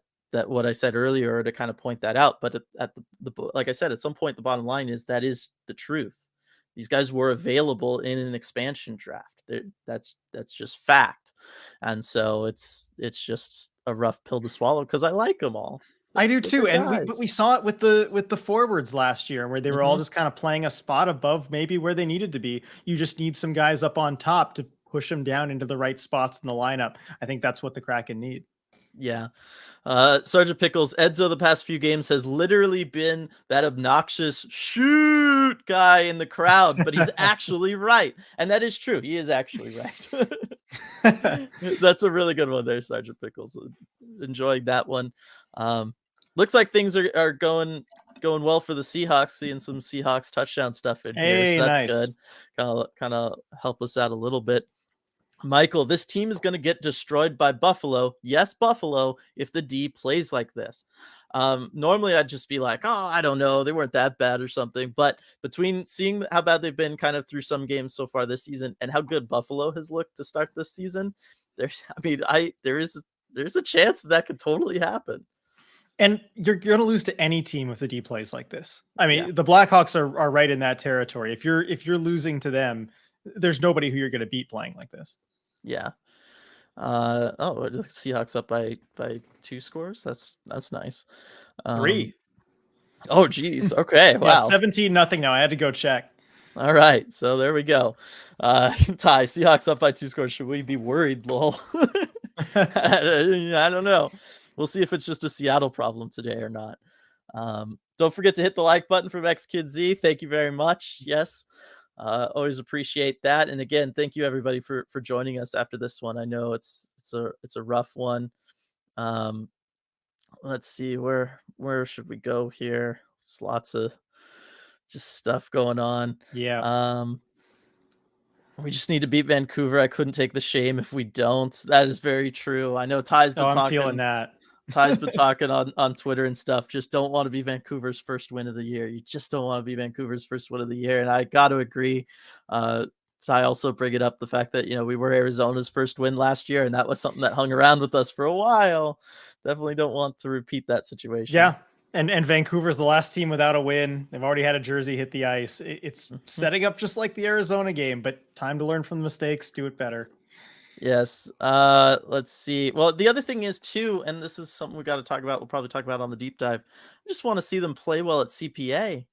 A: what I said earlier, or to kind of point that out. But at the like I said, at some point, the bottom line is that is the truth. These guys were available in an expansion draft. That's just fact. And so it's just a rough pill to swallow, because I like them all.
B: I do
A: They're
B: too,
A: good
B: and we
A: guys.
B: saw it with the forwards last year, where they were all
A: Mhm.
B: just kind of playing a spot above maybe where they needed to be. You just need some guys up on top to push them down into the right spots in the lineup. I think that's what the Kraken need.
A: Yeah. Sergeant Pickles, Edzo the past few games has literally been that obnoxious shoot guy in the crowd, but he's actually right. And that is true. He is actually right. That's a really good one there, Sergeant Pickles. Enjoying that one. Looks like things are going well for the Seahawks. Seeing some Seahawks touchdown stuff in here, so
B: Hey,
A: that's
B: nice.
A: good. Kind of help us out a little bit. Michael, this team is going to get destroyed by Buffalo. Yes, Buffalo, if the D plays like this. Normally, I'd just be like, oh, I don't know. They weren't that bad or something. But between seeing how bad they've been kind of through some games so far this season and how good Buffalo has looked to start this season, there's a chance that could totally happen.
B: And you're going to lose to any team if the D plays like this. I mean,
A: Yeah.
B: the Blackhawks are right in that territory. If you're losing to them, there's nobody who you're going to beat playing like this.
A: Yeah. The Seahawks up by 2 scores. That's nice.
B: 3.
A: Oh, geez. Okay.
B: Yeah,
A: Wow.
B: 17-0 now. I had to go check.
A: All right. So there we go. Ty, Seahawks up by 2 scores. Should we be worried, lol? I don't know. We'll see if it's just a Seattle problem today or not. Don't forget to hit the like button for XKidZ. Thank you very much. Yes. Always appreciate that. And again, thank you everybody for joining us after this one. I know it's a rough one. Let's see, where should we go here? There's lots of just stuff going on.
B: Yeah.
A: We just need to beat Vancouver. I couldn't take the shame if we don't. That is very true. I know Ty's been
B: I'm feeling that.
A: Ty's been talking on Twitter and stuff. Just don't want to be Vancouver's first win of the year. You just don't want to be Vancouver's first win of the year. And I got to agree. Ty also bring it up the fact that, we were Arizona's first win last year, and that was something that hung around with us for a while. Definitely don't want to repeat that situation.
B: Yeah. And Vancouver's the last team without a win. They've already had a jersey hit the ice. It's setting up just like the Arizona game, but time to learn from the mistakes, do it better.
A: Yes. Let's see. Well, the other thing is too, and this is something we got to talk about. We'll probably talk about on the deep dive. I just want to see them play well at CPA.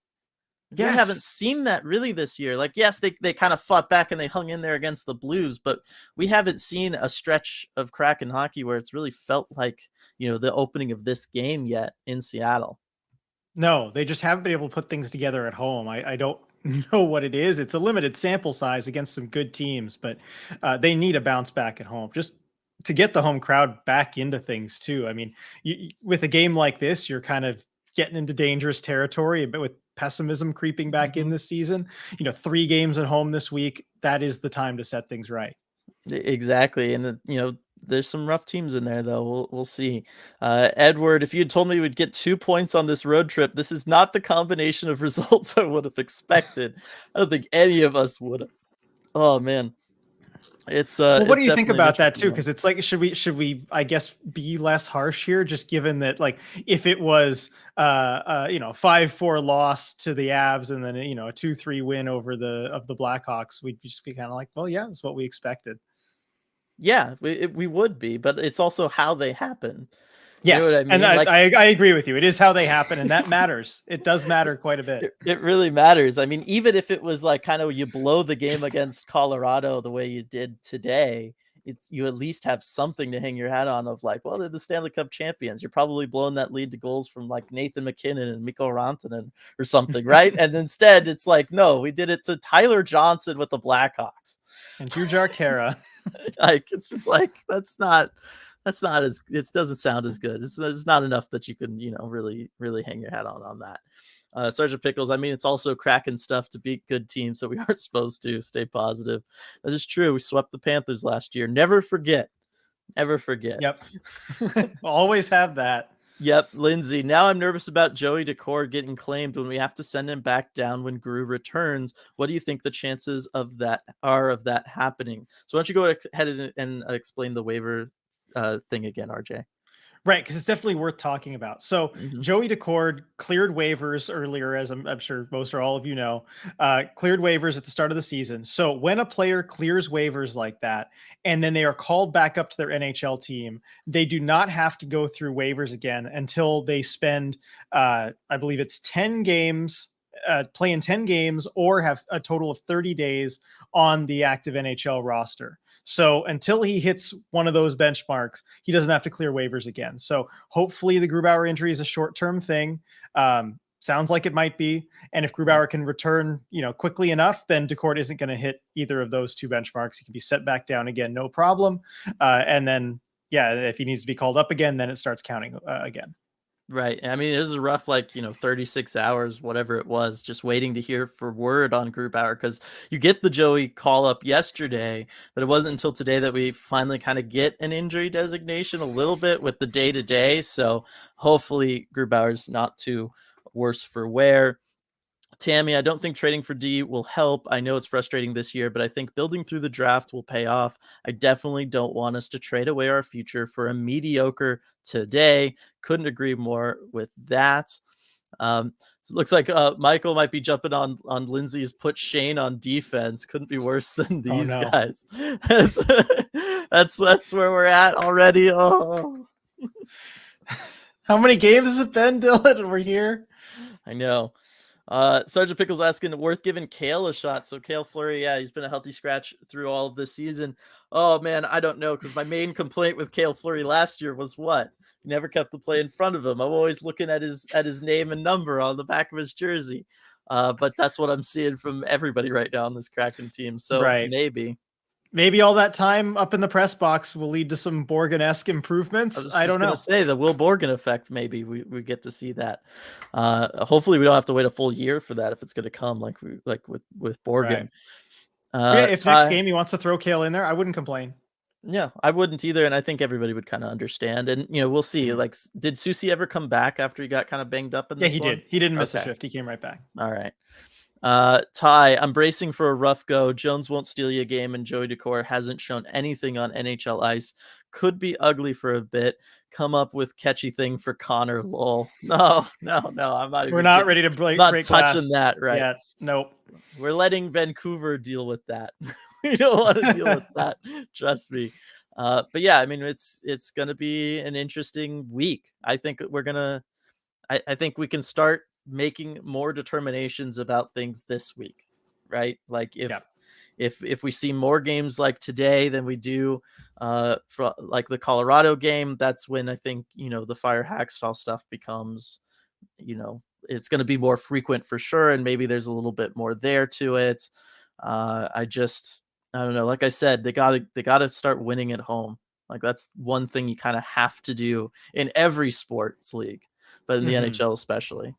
A: We haven't seen that really this year. Like, yes, they kind of fought back and they hung in there against the Blues, but we haven't seen a stretch of Kraken hockey where it's really felt like, the opening of this game yet in Seattle.
B: No, they just haven't been able to put things together at home. I don't know what it is. It's a limited sample size against some good teams, but they need a bounce back at home just to get the home crowd back into things too. I mean, with a game like this, you're kind of getting into dangerous territory, but with pessimism creeping back in this season, 3 games at home this week, that is the time to set things right.
A: Exactly. And, there's some rough teams in there, though. We'll see. Edward, if you had told me we'd get 2 points on this road trip, this is not the combination of results I would have expected. I don't think any of us would have. Oh, man. It's
B: what do you think
A: definitely
B: about that too?
A: one.
B: Because it's like, should we I guess be less harsh here, just given that, like, if it was 5-4 loss to the Avs and then a 2-3 win over the Blackhawks, we'd just be kind of like, well, yeah, that's what we expected.
A: Yeah, we would be, but it's also how they happen.
B: Yes,
A: You know what I mean?
B: and
A: Like,
B: I agree with you. It is how they happen, and that matters. It does matter quite a bit.
A: it really matters. I mean, even if it was like kind of you blow the game against Colorado the way you did today, you at least have something to hang your hat on of like, well, they're the Stanley Cup champions. You're probably blowing that lead to goals from like Nathan McKinnon and Mikko Rantanen or something, right? And instead, it's like, no, we did it to Tyler Johnson with the Blackhawks
B: and Jujar Kara.
A: Like, it's just like that's not as, it doesn't sound as good. It's not enough that you can really hang your hat on that. Sergeant Pickles, I mean, it's also Kraken stuff to beat good teams that we aren't supposed to. Stay positive. That is true. We swept the Panthers last year. Never forget.
B: Yep. Always have that.
A: Yep, Lindsay. Now I'm nervous about Joey Decord getting claimed when we have to send him back down when Gru returns. What do you think the chances of that happening? So why don't you go ahead and explain the waiver thing again, RJ?
B: Right, because it's definitely worth talking about. So Joey Decord cleared waivers earlier, as I'm sure most or all of you know, cleared waivers at the start of the season. So when a player clears waivers like that, and then they are called back up to their NHL team, they do not have to go through waivers again until they spend, I believe it's 10 games, play in 10 games, or have a total of 30 days on the active NHL roster. So until he hits one of those benchmarks, he doesn't have to clear waivers again. So hopefully the Grubauer injury is a short-term thing. Sounds like it might be. And if Grubauer can return, quickly enough, then Decord isn't going to hit either of those 2 benchmarks. He can be set back down again, no problem. And then, if he needs to be called up again, then it starts counting again.
A: Right. I mean, it was a rough, 36 hours, whatever it was, just waiting to hear for word on group hour, because you get the Joey call up yesterday, but it wasn't until today that we finally kind of get an injury designation a little bit with the day to day. So hopefully group hour's not too worse for wear. Tammy, I don't think trading for D will help. I know it's frustrating this year, but I think building through the draft will pay off. I definitely don't want us to trade away our future for a mediocre today. Couldn't agree more with that. So it looks like Michael might be jumping on Lindsay's put Shane on defense. Couldn't be worse than
B: Oh
A: these
B: no.
A: guys. That's where we're at already. Oh,
B: How many games has it been, Dylan? We're here.
A: I know. Sergeant Pickles asking, worth giving Kale a shot. So Kale Fleury, yeah, he's been a healthy scratch through all of this season. Oh man, I don't know, because my main complaint with Kale Fleury last year was what? He never kept the play in front of him. I'm always looking at his name and number on the back of his jersey. But that's what I'm seeing from everybody right now on this Kraken team. So
B: Right.
A: maybe
B: all that time up in the press box will lead to some Borgen-esque improvements.
A: I was
B: I
A: just
B: don't know.
A: gonna say the Will Borgen effect. Maybe we get to see that. Hopefully we don't have to wait a full year for that if it's gonna come like with Borgen.
B: Right. Yeah, if
A: Ty,
B: next game he wants to throw Kale in there, I wouldn't complain.
A: yeah, I wouldn't either, and I think everybody would kind of understand. And we'll see.
B: Mhm.
A: Like, did Susie ever come back after he got kind of banged up in
B: Yeah,
A: this
B: he
A: one?
B: did. He didn't miss a
A: Okay,
B: shift. He came right back.
A: all right. Ty, I'm bracing for a rough go. Jones won't steal you a game, and Joey Decor hasn't shown anything on NHL ice. Could be ugly for a bit. Come up with catchy thing for Connor. Lol. No. I'm not
B: We're
A: even
B: not
A: getting,
B: ready to
A: not
B: break glass
A: touching that. Right.
B: yet. Nope.
A: We're letting Vancouver deal with that. We don't want to deal with that. Trust me. But yeah, I mean, it's gonna be an interesting week. I think we're gonna. I think we can start making more determinations about things this week, right? Like
B: Yeah.
A: if we see more games like today than we do for like the Colorado game, that's when I think the Fire Hackstall stuff becomes, it's going to be more frequent for sure, and maybe there's a little bit more there to it. I don't know. Like I said, they gotta start winning at home. Like that's one thing you kind of have to do in every sports league, but in the
B: Mhm.
A: NHL especially.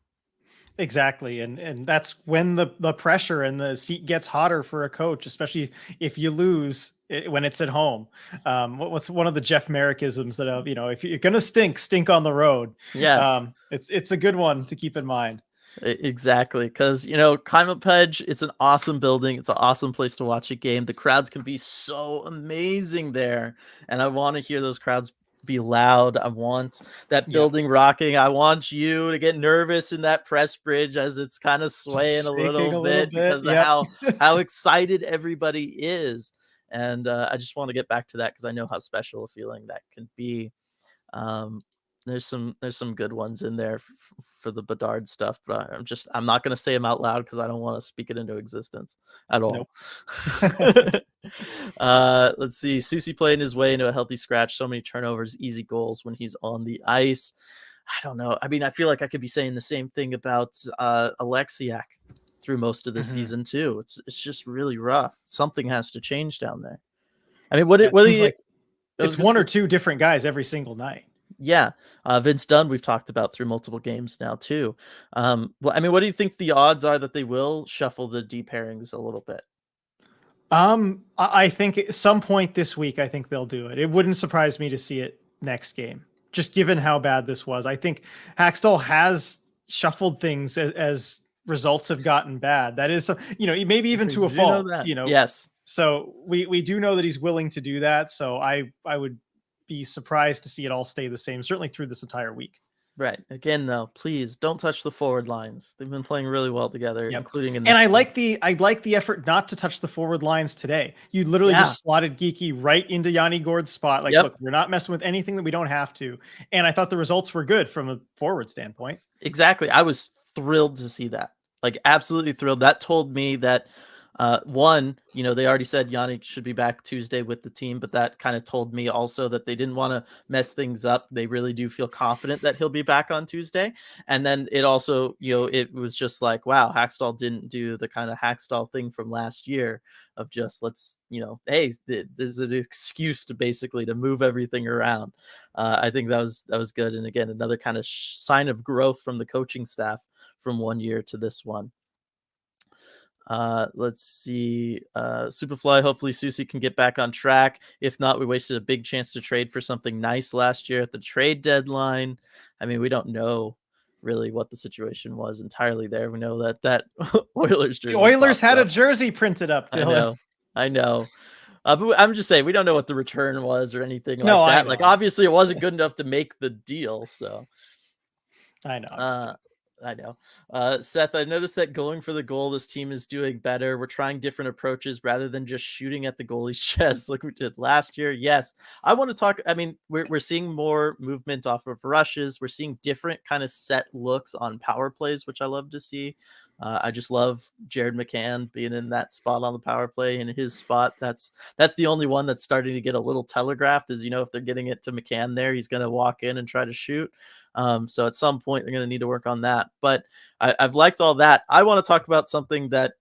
B: Exactly. And that's when the pressure and the seat gets hotter for a coach, especially if you lose when it's at home. What's one of the Jeff Merrickisms that, if you're going to stink on the road.
A: Yeah,
B: It's a good one to keep in mind.
A: exactly. Because Kymapedge, it's an awesome building. It's an awesome place to watch a game. The crowds can be so amazing there, and I want to hear those crowds be loud. I want that
B: Yep.
A: building rocking. I want you to get nervous in that press bridge as it's kind of swaying a
B: Shaking
A: little
B: a little
A: bit
B: bit.
A: because of
B: Yep.
A: how excited everybody is. And I just want to get back to that because I know how special a feeling that can be. Um, there's some good ones in there for the Bedard stuff, but I'm not going to say them out loud because I don't want to speak it into existence at all.
B: Nope.
A: Let's see. Susie playing his way into a healthy scratch. So many turnovers, easy goals when he's on the ice. I don't know. I mean, I feel like I could be saying the same thing about Alexiak through most of the
B: Mhm.
A: season too. It's just really rough. Something has to change down there. I mean,
B: Yeah, it
A: what do
B: seems
A: you?
B: like it's one or two different guys every single night.
A: Yeah, Vince Dunn we've talked about through multiple games now too. Well, I mean, what do you think the odds are that they will shuffle the D pairings a little bit?
B: I think at some point this week, I think they'll do it. It wouldn't surprise me to see it next game, just given how bad this was. I think Hackstall has shuffled things as results have gotten bad. That is, maybe even to a
A: Do you know
B: fault,
A: that? Yes.
B: So we do know that he's willing to do that. So I would be surprised to see it all stay the same, certainly through this entire week.
A: Right. Again, though, please don't touch the forward lines. They've been playing really well together,
B: Yep.
A: including in this.
B: And I
A: game.
B: like the effort not to touch the forward lines today. You literally
A: Yeah.
B: just slotted Geeky right into Yanni Gord's spot. Like,
A: Yep.
B: look, we're not messing with anything that we don't have to. And I thought the results were good from a forward standpoint.
A: Exactly. I was thrilled to see that. Like absolutely thrilled. That told me that One, they already said Yannick should be back Tuesday with the team, but that kind of told me also that they didn't want to mess things up. They really do feel confident that he'll be back on Tuesday. And then it also, it was just like, wow, Hackstall didn't do the kind of Hackstall thing from last year of just let's, hey, there's an excuse to basically to move everything around. I think that was good. And again, another kind of sign of growth from the coaching staff from one year to this one. Let's see. Superfly, hopefully Susie can get back on track. If not, we wasted a big chance to trade for something nice last year at the trade deadline. I mean, we don't know really what the situation was entirely there. We know that Oilers jersey.
B: The Oilers had a jersey printed up, Dylan.
A: I know. But I'm just saying, we don't know what the return was or anything
B: No,
A: like
B: I
A: that.
B: know.
A: Like, obviously, it wasn't good enough to make the deal. So
B: I know.
A: I know. Seth, I noticed that going for the goal, this team is doing better. We're trying different approaches rather than just shooting at the goalie's chest like we did last year. Yes. I want to talk. I mean, we're seeing more movement off of rushes. We're seeing different kind of set looks on power plays, which I love to see. I just love Jared McCann being in that spot on the power play, in his spot. That's the only one that's starting to get a little telegraphed is, if they're getting it to McCann there, he's going to walk in and try to shoot. So at some point they're going to need to work on that, but I've liked all that. I want to talk about something that,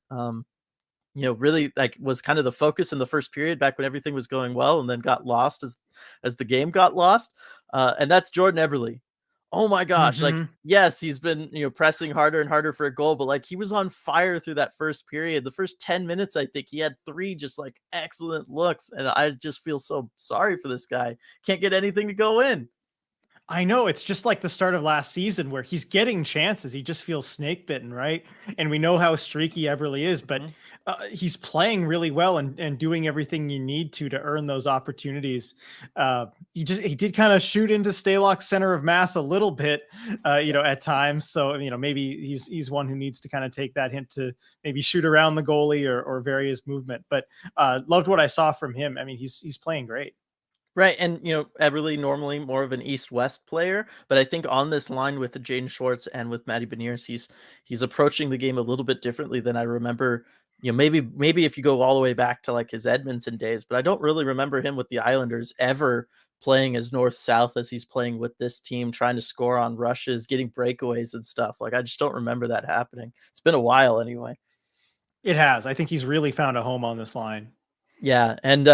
A: really like was kind of the focus in the first period back when everything was going well and then got lost as the game got lost. And that's Jordan Eberle. Oh my gosh. Like, yes, he's been, pressing harder and harder for a goal, but like he was on fire through that first period. The first 10 minutes, I think he had 3 just like excellent looks. And I just feel so sorry for this guy. Can't get anything to go in.
B: I know, it's just like the start of last season where he's getting chances. He just feels snake bitten, right? And we know how streaky Eberle is, but he's playing really well and doing everything you need to earn those opportunities. He did kind of shoot into Stalock's center of mass a little bit, at times. So, maybe he's one who needs to kind of take that hint to maybe shoot around the goalie or various movement. But loved what I saw from him. I mean, he's playing great.
A: Right. And, Eberle normally more of an East-West player, but I think on this line with Jaden Schwartz and with Matty Beniers, he's approaching the game a little bit differently than I remember. Maybe if you go all the way back to like his Edmonton days, but I don't really remember him with the Islanders ever playing as north-south as he's playing with this team, trying to score on rushes, getting breakaways and stuff. Like, I just don't remember that happening. It's been a while anyway.
B: It has. I think he's really found a home on this line.
A: Yeah, and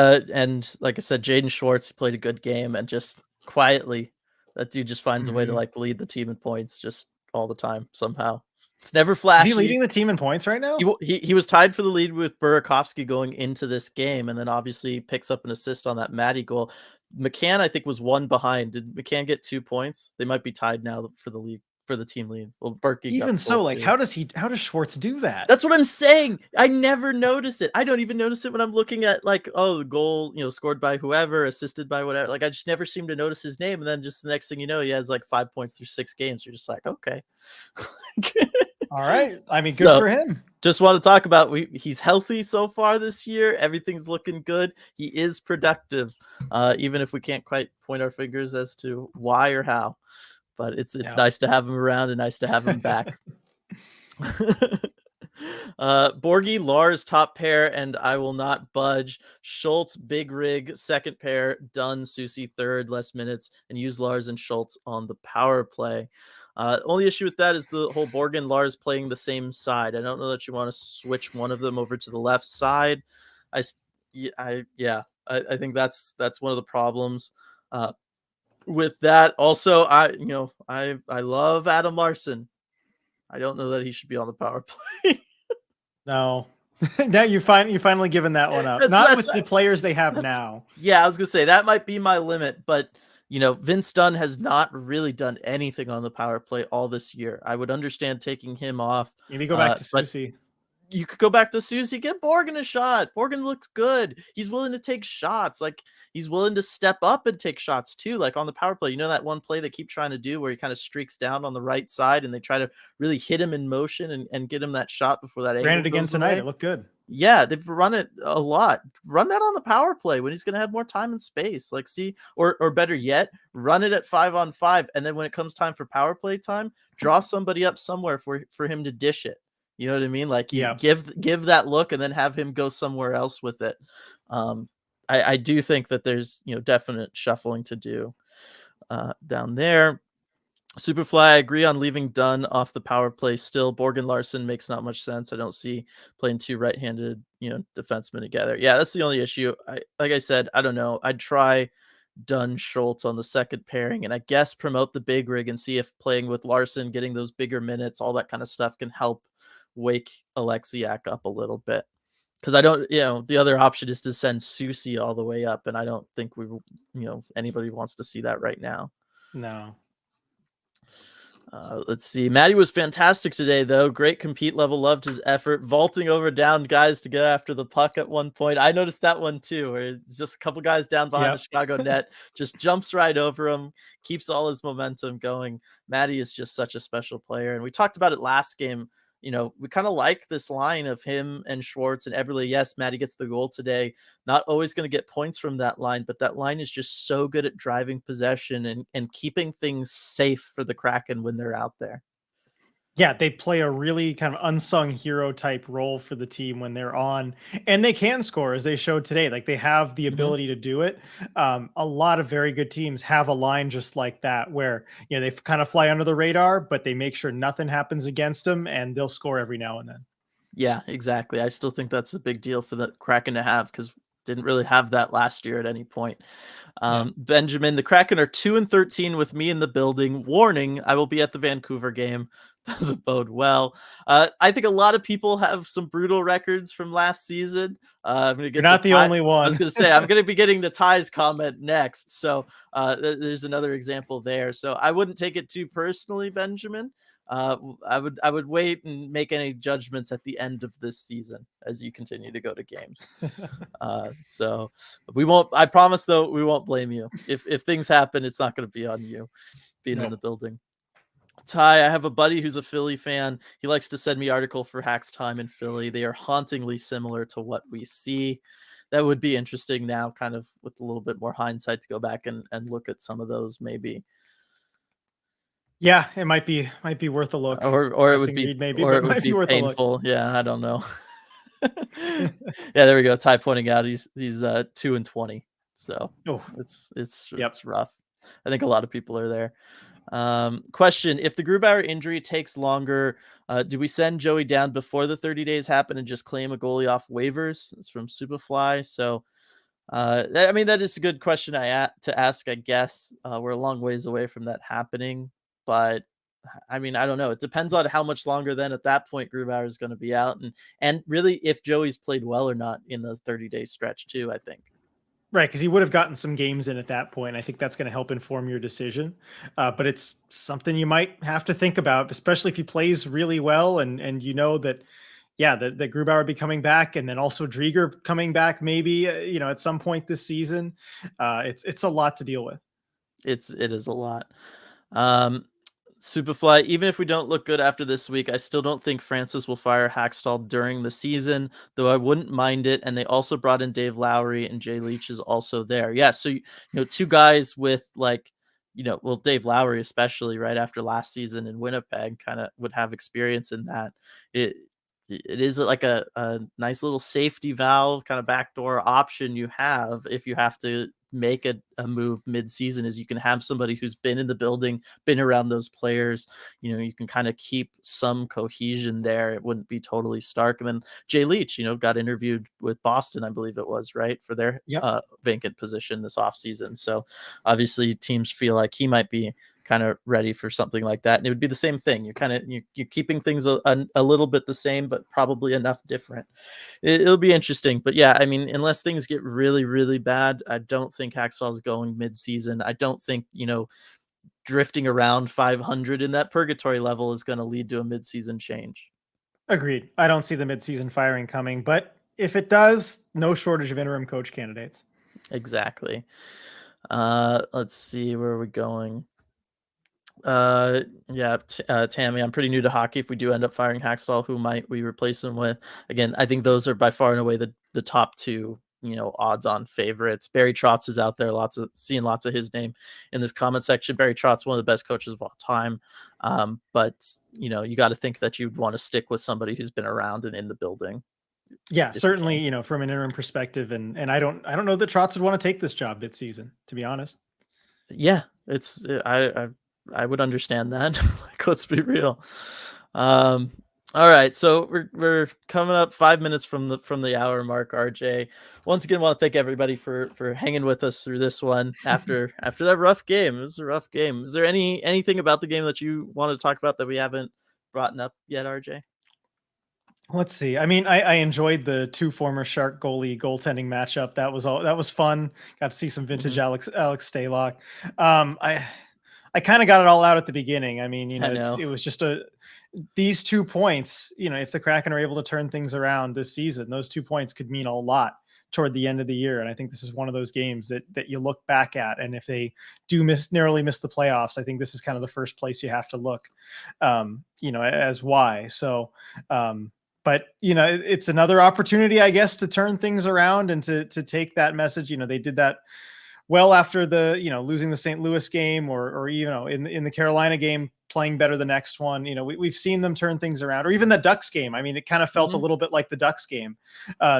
A: like I said, Jaden Schwartz played a good game, and just quietly, that dude just finds a way to like lead the team in points just all the time somehow. It's never flashy.
B: Is he leading the team in points right now?
A: He was tied for the lead with Burakovsky going into this game, and then obviously picks up an assist on that Matty goal. McCann, I think, was 1 behind. Did McCann get 2 points? They might be tied now for the league. For the team lead. Well, Berkey
B: even so, like, how does Schwartz do that?
A: That's what I'm saying. I never notice it. I don't even notice it when I'm looking at like, oh, the goal, scored by whoever, assisted by whatever. Like, I just never seem to notice his name. And then just the next thing you know, he has like 5 points through 6 games. You're just like, okay.
B: All right. I mean, good for him.
A: Just want to talk about he's healthy so far this year. Everything's looking good. He is productive, even if we can't quite point our fingers as to why or how. But it's nice to have him around and nice to have him back. Borgie, Lars, top pair, and I will not budge. Schultz, big rig, second pair, done. Susie, third, less minutes, and use Lars and Schultz on the power play. Only issue with that is the whole Borgen Lars playing the same side. I don't know that you want to switch one of them over to the left side. I think that's one of the problems. With that, also, I love Adam Larson. I don't know that he should be on the power play.
B: No. Now you finally given that one up. Not with the players they have now.
A: Yeah, I was gonna say that might be my limit, but Vince Dunn has not really done anything on the power play all this year. I would understand taking him off.
B: Maybe go back to Susie.
A: You could go back to Susie, get Borgen a shot. Borgen looks good. He's willing to take shots. Like, he's willing to step up and take shots too. Like on the power play, that one play they keep trying to do where he kind of streaks down on the right side and they try to really hit him in motion and get him that shot before that angle.
B: Ran it again tonight. It looked good.
A: Yeah, they've run it a lot. Run that on the power play when he's going to have more time and space. Like, see, or better yet, run it at 5-on-5. And then when it comes time for power play time, draw somebody up somewhere for him to dish it. You know what I mean? Like you
B: Yeah.
A: give that look and then have him go somewhere else with it. I do think that there's definite shuffling to do down there. Superfly, I agree on leaving Dunn off the power play still. Borgen Larson makes not much sense. I don't see playing two right-handed, defensemen together. Yeah, that's the only issue. Like I said, I don't know. I'd try Dunn Schultz on the second pairing and I guess promote the big rig and see if playing with Larson, getting those bigger minutes, all that kind of stuff can help wake Alexiak up a little bit. Because I don't, the other option is to send Susie all the way up, and I don't think anybody wants to see that right now.
B: No.
A: Let's see. Matty was fantastic today, though. Great compete level. Loved his effort. Vaulting over down guys to get after the puck at one point. I noticed that one, too, where it's just a couple guys down behind the Chicago net. Just jumps right over him. Keeps all his momentum going. Matty is just such a special player. And we talked about it last game. We kind of like this line of him and Schwartz and Eberle. Yes, Matty gets the goal today. Not always going to get points from that line, but that line is just so good at driving possession and keeping things safe for the Kraken when they're out there.
B: Yeah, they play a really kind of unsung hero type role for the team when they're on, and they can score as they showed today. Like they have the ability to do it. A lot of very good teams have a line just like that where, they kind of fly under the radar, but they make sure nothing happens against them and they'll score every now and then.
A: Yeah, exactly. I still think that's a big deal for the Kraken to have because didn't really have that last year at any point. Benjamin, the Kraken are 2-13 with me in the building. Warning, I will be at the Vancouver game. Doesn't bode well. I think a lot of people have some brutal records from last season. I'm gonna get
B: You're not the only one.
A: I was going to say, I'm going to be getting to Ty's comment next. So there's another example there. So I wouldn't take it too personally, Benjamin. I would wait and make any judgments at the end of this season as you continue to go to games. So we won't. I promise, though, we won't blame you if things happen. It's not going to be on you being in the building. Ty, I have a buddy who's a Philly fan. He likes to send me article for Hacks Time in Philly. They are hauntingly similar to what we see. That would be interesting now, kind of with a little bit more hindsight, to go back and look at some of those maybe.
B: Yeah, it might be worth a look.
A: Or it would be
B: maybe,
A: or
B: but
A: it would be
B: worth
A: painful. Yeah, I don't know. Yeah, there we go. Ty pointing out he's 2-20. So it's rough. I think a lot of people are there. Question: if the Grubauer injury takes longer, do we send Joey down before the 30 days happen and just claim a goalie off waivers? It's from Superfly. So, that is a good question to ask. I guess we're a long ways away from that happening, but I don't know. It depends on how much longer then at that point Grubauer is going to be out, and really if Joey's played well or not in the 30-day stretch too. I think.
B: Right, because he would have gotten some games in at that point. I think that's going to help inform your decision. But it's something you might have to think about, especially if he plays really well and that, that Grubauer would be coming back, and then also Drieger coming back maybe, at some point this season. It's a lot to deal with.
A: It is a lot. Superfly, even if we don't look good after this week, I still don't think Francis will fire Hackstall during the season, though I wouldn't mind it. And they also brought in Dave Lowry, and Jay Leach is also there. Yeah, so two guys with Dave Lowry especially right after last season in Winnipeg kind of would have experience in that. It is like a nice little safety valve kind of backdoor option you have if you have to make a move mid-season, is you can have somebody who's been in the building, been around those players. You can kind of keep some cohesion there. It wouldn't be totally stark. And then Jay Leach, got interviewed with Boston, I believe it was, right, for their vacant position this offseason. So obviously teams feel like he might be kind of ready for something like that. And it would be the same thing. You're keeping things a little bit the same, but probably enough different. It'll be interesting. But yeah, unless things get really, really bad, I don't think Hacksaw is going mid-season. I don't think, drifting around 500 in that purgatory level is going to lead to a mid-season change.
B: Agreed. I don't see the mid-season firing coming, but if it does, no shortage of interim coach candidates.
A: Exactly. Let's see, where are we going? Tammy, I'm pretty new to hockey. If we do end up firing Hackstall, who might we replace him with? Again, I think those are by far and away the top two odds on favorites. Barry Trotz is out there, seeing lots of his name in this comment section. Barry Trotz, one of the best coaches of all time. But you got to think that you'd want to stick with somebody who's been around and in the building.
B: Yeah, certainly, from an interim perspective, and I don't know that Trotz would want to take this job mid-season, to be honest.
A: Yeah, it's I would understand that. Like, let's be real. All right, so we're coming up 5 minutes from the hour mark. RJ, once again, want to thank everybody for hanging with us through this one after that rough game. It was a rough game. Is there anything about the game that you want to talk about that we haven't brought up yet, RJ?
B: Let's see. I mean, I enjoyed the two former Shark goalie goaltending matchup. That was fun. Got to see some vintage Alex Stalock. I kind of got it all out at the beginning. I mean, it was just these 2 points, if the Kraken are able to turn things around this season, those 2 points could mean a lot toward the end of the year. And I think this is one of those games that you look back at. And if they do narrowly miss the playoffs, I think this is kind of the first place you have to look, as why. So, but it's another opportunity, I guess, to turn things around and to take that message. They did that well after the losing the St. Louis game, or in the Carolina game, playing better the next one. We've seen them turn things around, or even the Ducks game. I mean, it kind of felt a little bit like the Ducks game,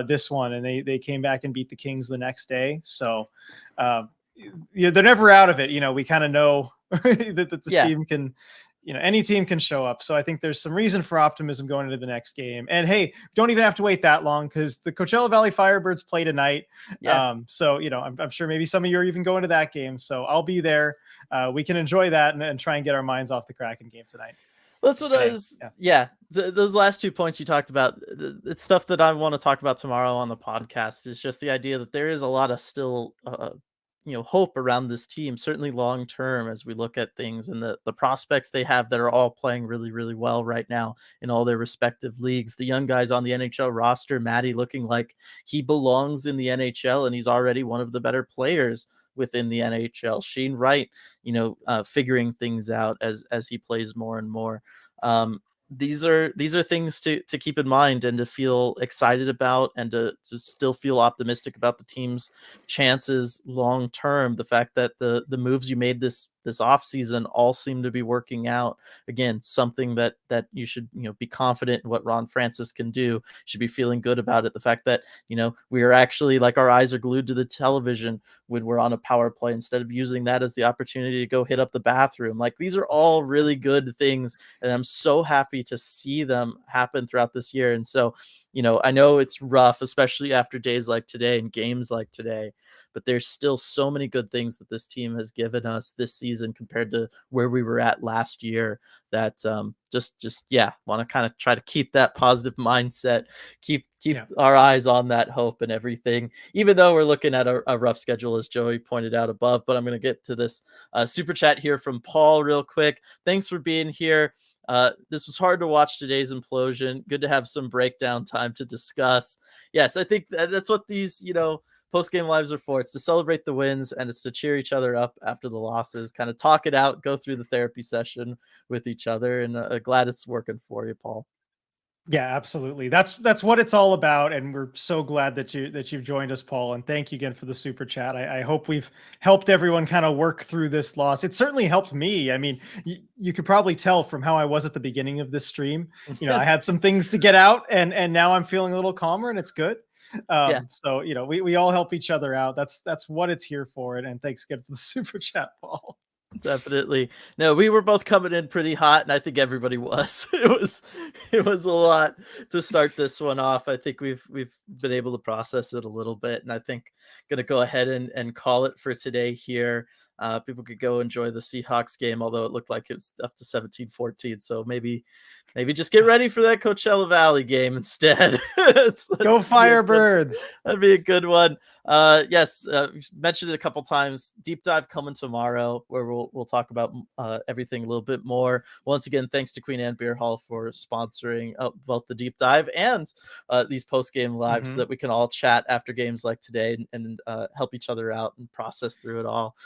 B: this one, and they came back and beat the Kings the next day. So they're never out of it. We kind of know that this team can. Any team can show up. So I think there's some reason for optimism going into the next game. And hey, don't even have to wait that long, because the Coachella Valley Firebirds play tonight. Yeah. So, I'm sure maybe some of you are even going to that game. So I'll be there. We can enjoy that and try and get our minds off the Kraken game tonight.
A: That's what I was. Yeah. Those last 2 points you talked about, it's stuff that I want to talk about tomorrow on the podcast. It's just the idea that there is a lot of still, hope around this team, certainly long term, as we look at things and the prospects they have that are all playing really, really well right now in all their respective leagues. The young guys on the NHL roster, Matty looking like he belongs in the NHL, and he's already one of the better players within the NHL. Shane Wright, figuring things out as he plays more and more. These are things to keep in mind and to feel excited about, and to still feel optimistic about the team's chances long term. The fact that the moves you made this offseason all seem to be working out. Again, something that you should be confident in what Ron Francis can do. You should be feeling good about it. The fact that we are actually, like, our eyes are glued to the television when we're on a power play, instead of using that as the opportunity to go hit up the bathroom. Like, these are all really good things, and I'm so happy to see them happen throughout this year. And so, I know it's rough, especially after days like today and games like today, but there's still so many good things that this team has given us this season compared to where we were at last year, that want to kind of try to keep that positive mindset, keep our eyes on that hope and everything, even though we're looking at a rough schedule, as Joey pointed out above. But I'm going to get to this super chat here from Paul real quick. Thanks for being here. This was hard to watch, today's implosion. Good to have some breakdown time to discuss. Yes, I think that's what these, post-game lives are for. It's to celebrate the wins, and it's to cheer each other up after the losses, kind of talk it out, go through the therapy session with each other. And glad it's working for you, Paul.
B: Yeah, absolutely. That's what it's all about. And we're so glad that you've joined us, Paul. And thank you again for the super chat. I hope we've helped everyone kind of work through this loss. It certainly helped me. I mean, you could probably tell from how I was at the beginning of this stream. I had some things to get out, and now I'm feeling a little calmer, and it's good. So we all help each other out. That's what it's here for. And thanks again for the super chat, Paul.
A: Definitely. No, we were both coming in pretty hot, and I think everybody was. It was a lot to start this one off. I think we've been able to process it a little bit, and I think gonna go ahead and call it for today here. People could go enjoy the Seahawks game, although it looked like it's up to 17-14. So maybe just get ready for that Coachella Valley game instead.
B: Go Firebirds.
A: That'd be a good one. Yes, mentioned it a couple times. Deep dive coming tomorrow, where we'll talk about everything a little bit more. Once again, thanks to Queen Anne Beer Hall for sponsoring both the deep dive and these post-game lives, so that we can all chat after games like today and help each other out and process through it all.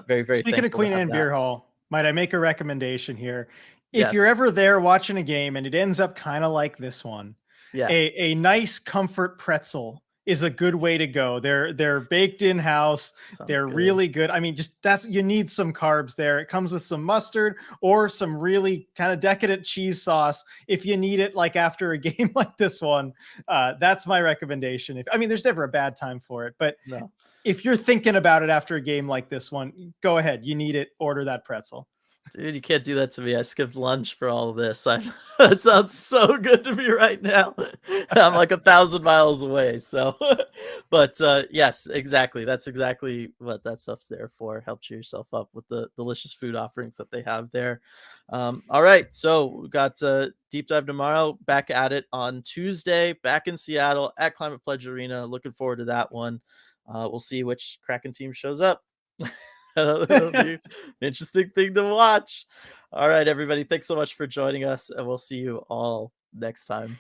A: Very, very
B: Speaking of Queen Anne Beer Hall, might I make a recommendation here? If
A: Yes.
B: you're ever there watching a game and it ends up kind of like this one, a nice comfort pretzel is a good way to go. They're baked in house.
A: Sounds
B: They're
A: good.
B: really good. I mean, just you need some carbs there. It comes with some mustard or some really kind of decadent cheese sauce if you need it, like after a game like this one. That's my recommendation. I mean, there's never a bad time for it, but
A: No.
B: if you're thinking about it after a game like this one, go ahead. You need it. Order that pretzel.
A: Dude, you can't do that to me. I skipped lunch for all of this. It sounds so good to me right now. I'm like 1,000 miles away. So, but yes, exactly. That's exactly what that stuff's there for. Help cheer yourself up with the delicious food offerings that they have there. All right, so we got deep dive tomorrow. Back at it on Tuesday. Back in Seattle at Climate Pledge Arena. Looking forward to that one. We'll see which Kraken team shows up. It'll be an interesting thing to watch. All right, everybody. Thanks so much for joining us, and we'll see you all next time.